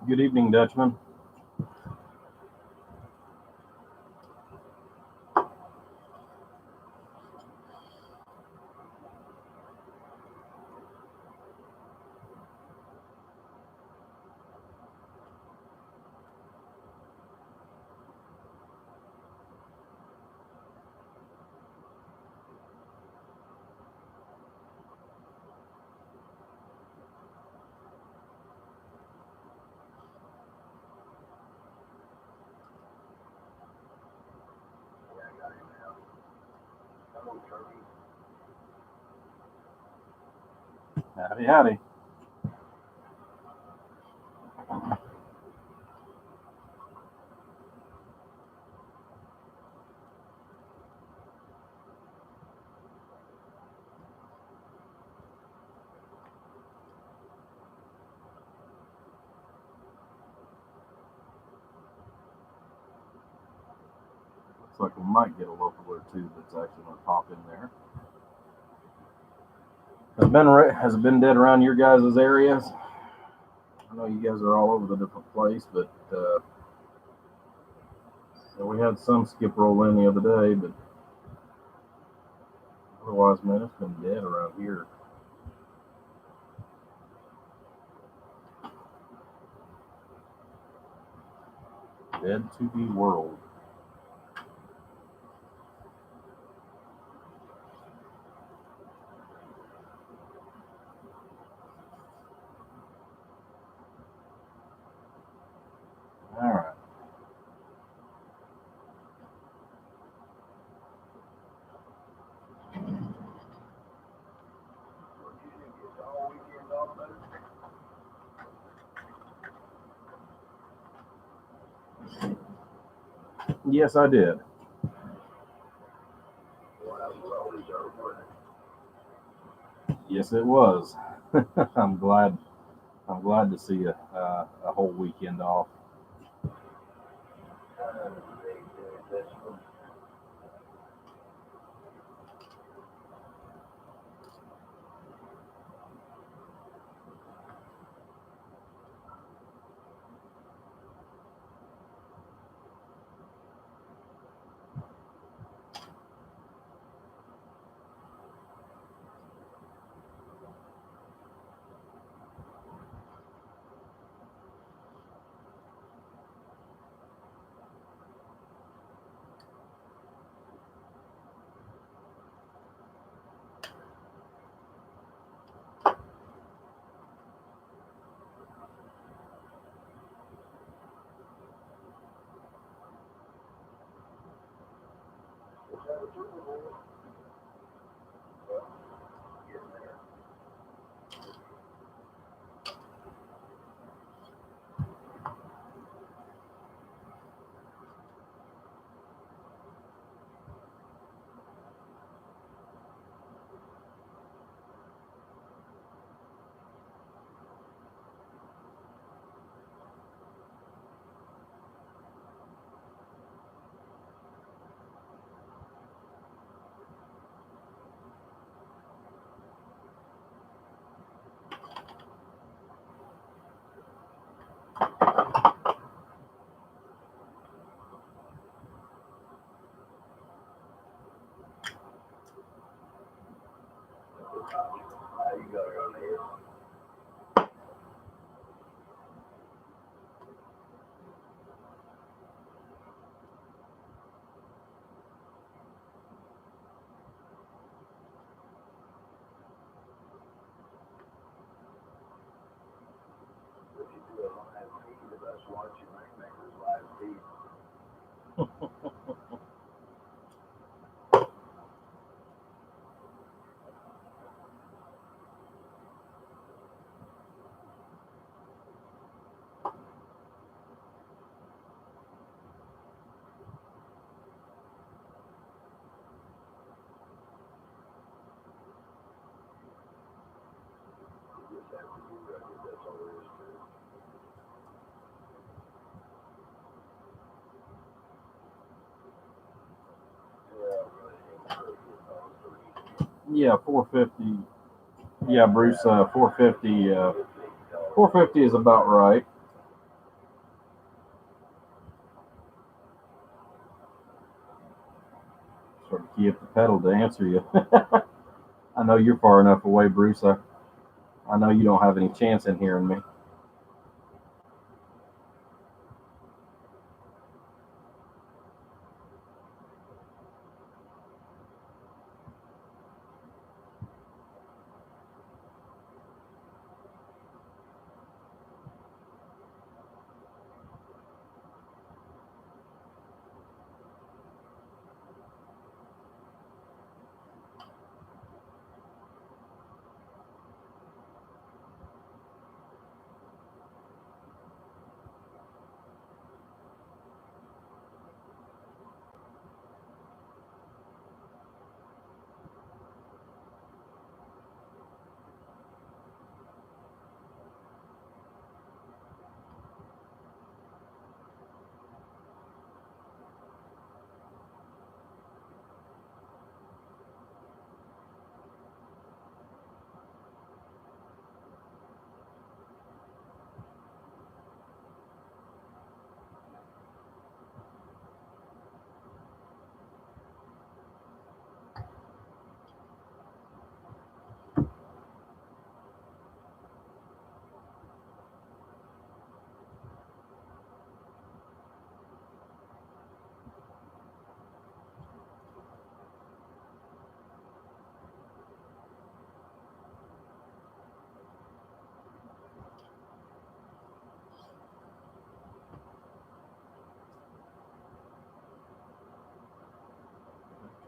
Good evening, Dutchman. Howdy, howdy. Looks like we might get a local or two that's actually going to pop in there. Has it been dead around your guys' areas? I know you guys are all over the different place, but we had some skip roll in the other day, but otherwise, man, it's been dead around here. Dead to the world. All right. Yes, I did. Yes, it was. I'm glad. I'm glad to see a whole weekend off. Yeah, 450. Yeah, Bruce, 450. 450 is about right. Sort of key up the pedal to answer you. I know you're far enough away, Bruce. I know you don't have any chance in hearing me.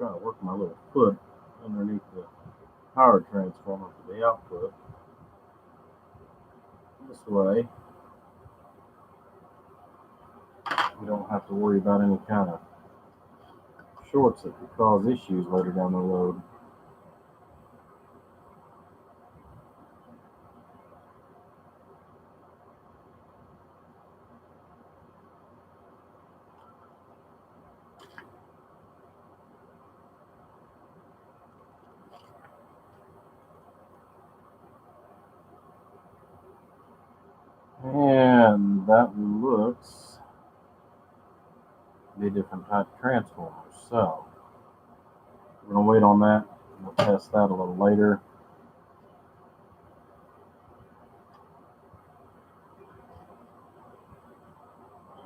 trying to work my little foot underneath the power transformer for the output. This way, we don't have to worry about any kind of shorts that could cause issues later down the road. And that looks to be a different type of transformer. So we're going to wait on that. We'll test that a little later.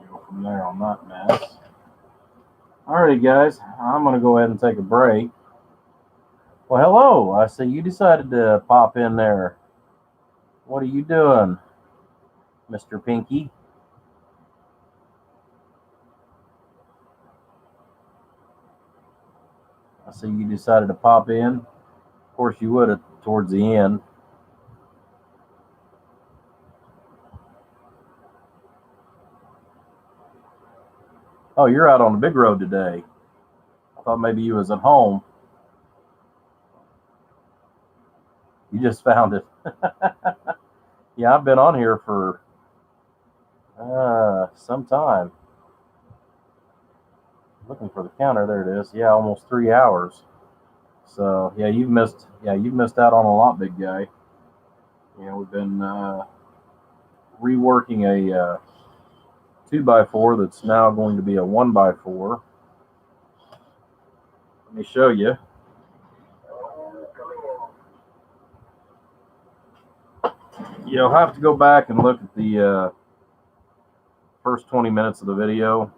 Go from there on that mess. Alrighty, guys, I'm going to go ahead and take a break. Well, hello. I see you decided to pop in there. What are you doing, Mr. Pinky? I see you decided to pop in. Of course, you would have towards the end. Oh, you're out on the big road today. I thought maybe you was at home. You just found it. Yeah, I've been on here for some time. Looking for the counter. There it is. Yeah, almost 3 hours. So yeah, you've missed out on a lot, big guy. You know, we've been reworking a 2x4 that's now going to be a 1x4. Let me show you. You'll have to go back and look at the first 20 minutes of the video.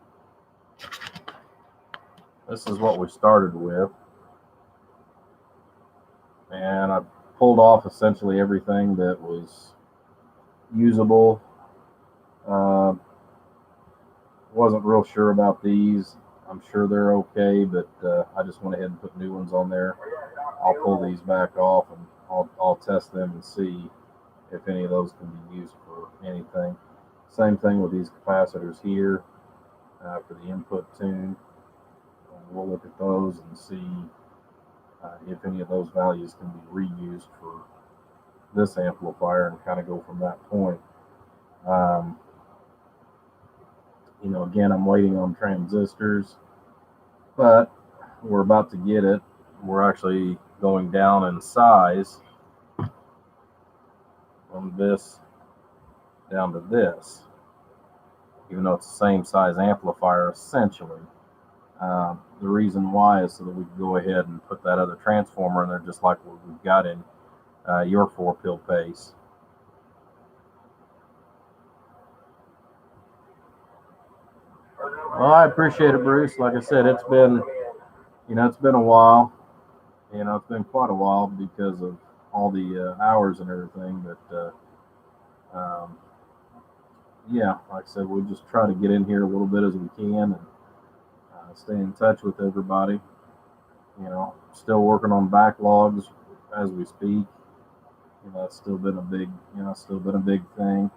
This is what we started with. And I pulled off essentially everything that was usable. Wasn't real sure about these. I'm sure they're okay, but I just went ahead and put new ones on there. I'll pull these back off and I'll test them and see if any of those can be used for anything. Same thing with these capacitors here for the input tune. We'll look at those and see if any of those values can be reused for this amplifier and kind of go from that point. You know, again, I'm waiting on transistors, but we're about to get it. We're actually going down in size from this down to this, even though it's the same size amplifier essentially. The reason why is so that we can go ahead and put that other transformer in there just like what we've got in your 4-pill pace. Well, I appreciate it, Bruce. Like I said, it's been a while. You know, it's been quite a while because of all the hours and everything. But yeah, like I said, we just try to get in here a little bit as we can and stay in touch with everybody. You know, still working on backlogs as we speak. You know, it's still been a big thing.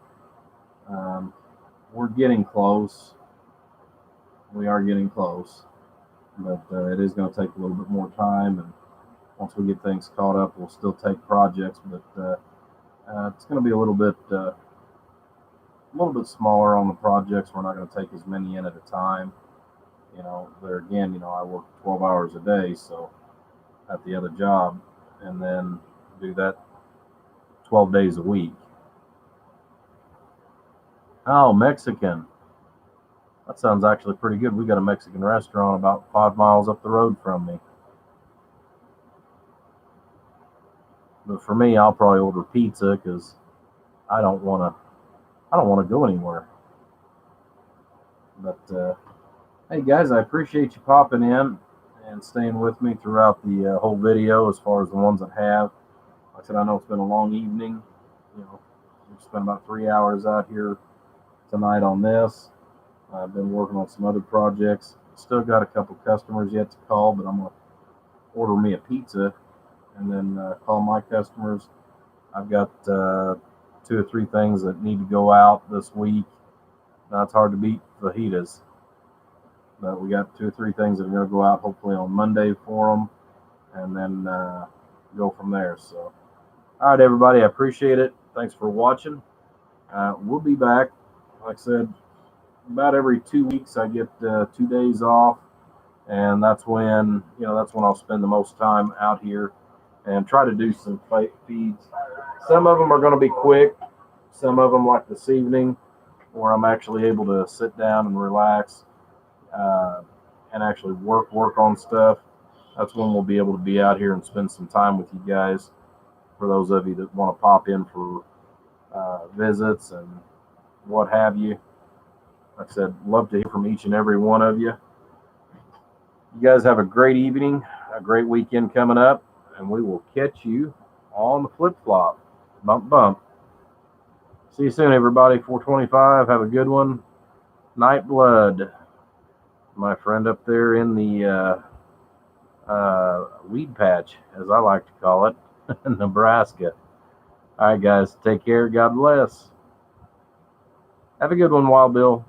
We're getting close. We are getting close, but it is going to take a little bit more time. And once we get things caught up, we'll still take projects, but it's going to be a little bit smaller on the projects. We're not going to take as many in at a time. You know, there again, you know, I work 12 hours a day, so at the other job, and then do that 12 days a week. Oh, Mexican. That sounds actually pretty good. We got a Mexican restaurant about 5 miles up the road from me. But for me, I'll probably order pizza because I don't want to go anywhere. But hey guys, I appreciate you popping in and staying with me throughout the whole video. As far as the ones that have, like I said, I know it's been a long evening. You know, we've spent about 3 hours out here tonight on this. I've been working on some other projects. Still got a couple customers yet to call, but I'm gonna order me a pizza and then call my customers. I've got 2 or 3 things that need to go out this week. Now it's hard to beat fajitas, but we got 2 or 3 things that are going to go out hopefully on Monday for them, and then go from there. So, all right, everybody, I appreciate it. Thanks for watching. We'll be back. Like I said, about every 2 weeks I get 2 days off, and that's when I'll spend the most time out here and try to do some feeds. Some of them are going to be quick. Some of them, like this evening, where I'm actually able to sit down and relax and actually work on stuff. That's when we'll be able to be out here and spend some time with you guys. For those of you that want to pop in for visits and what have you. Like I said, love to hear from each and every one of you. You guys have a great evening, a great weekend coming up, and we will catch you on the flip-flop. Bump, bump. See you soon, everybody. 425. Have a good one. Night Blood. My friend up there in the weed patch, as I like to call it, in Nebraska. All right, guys. Take care. God bless. Have a good one, Wild Bill.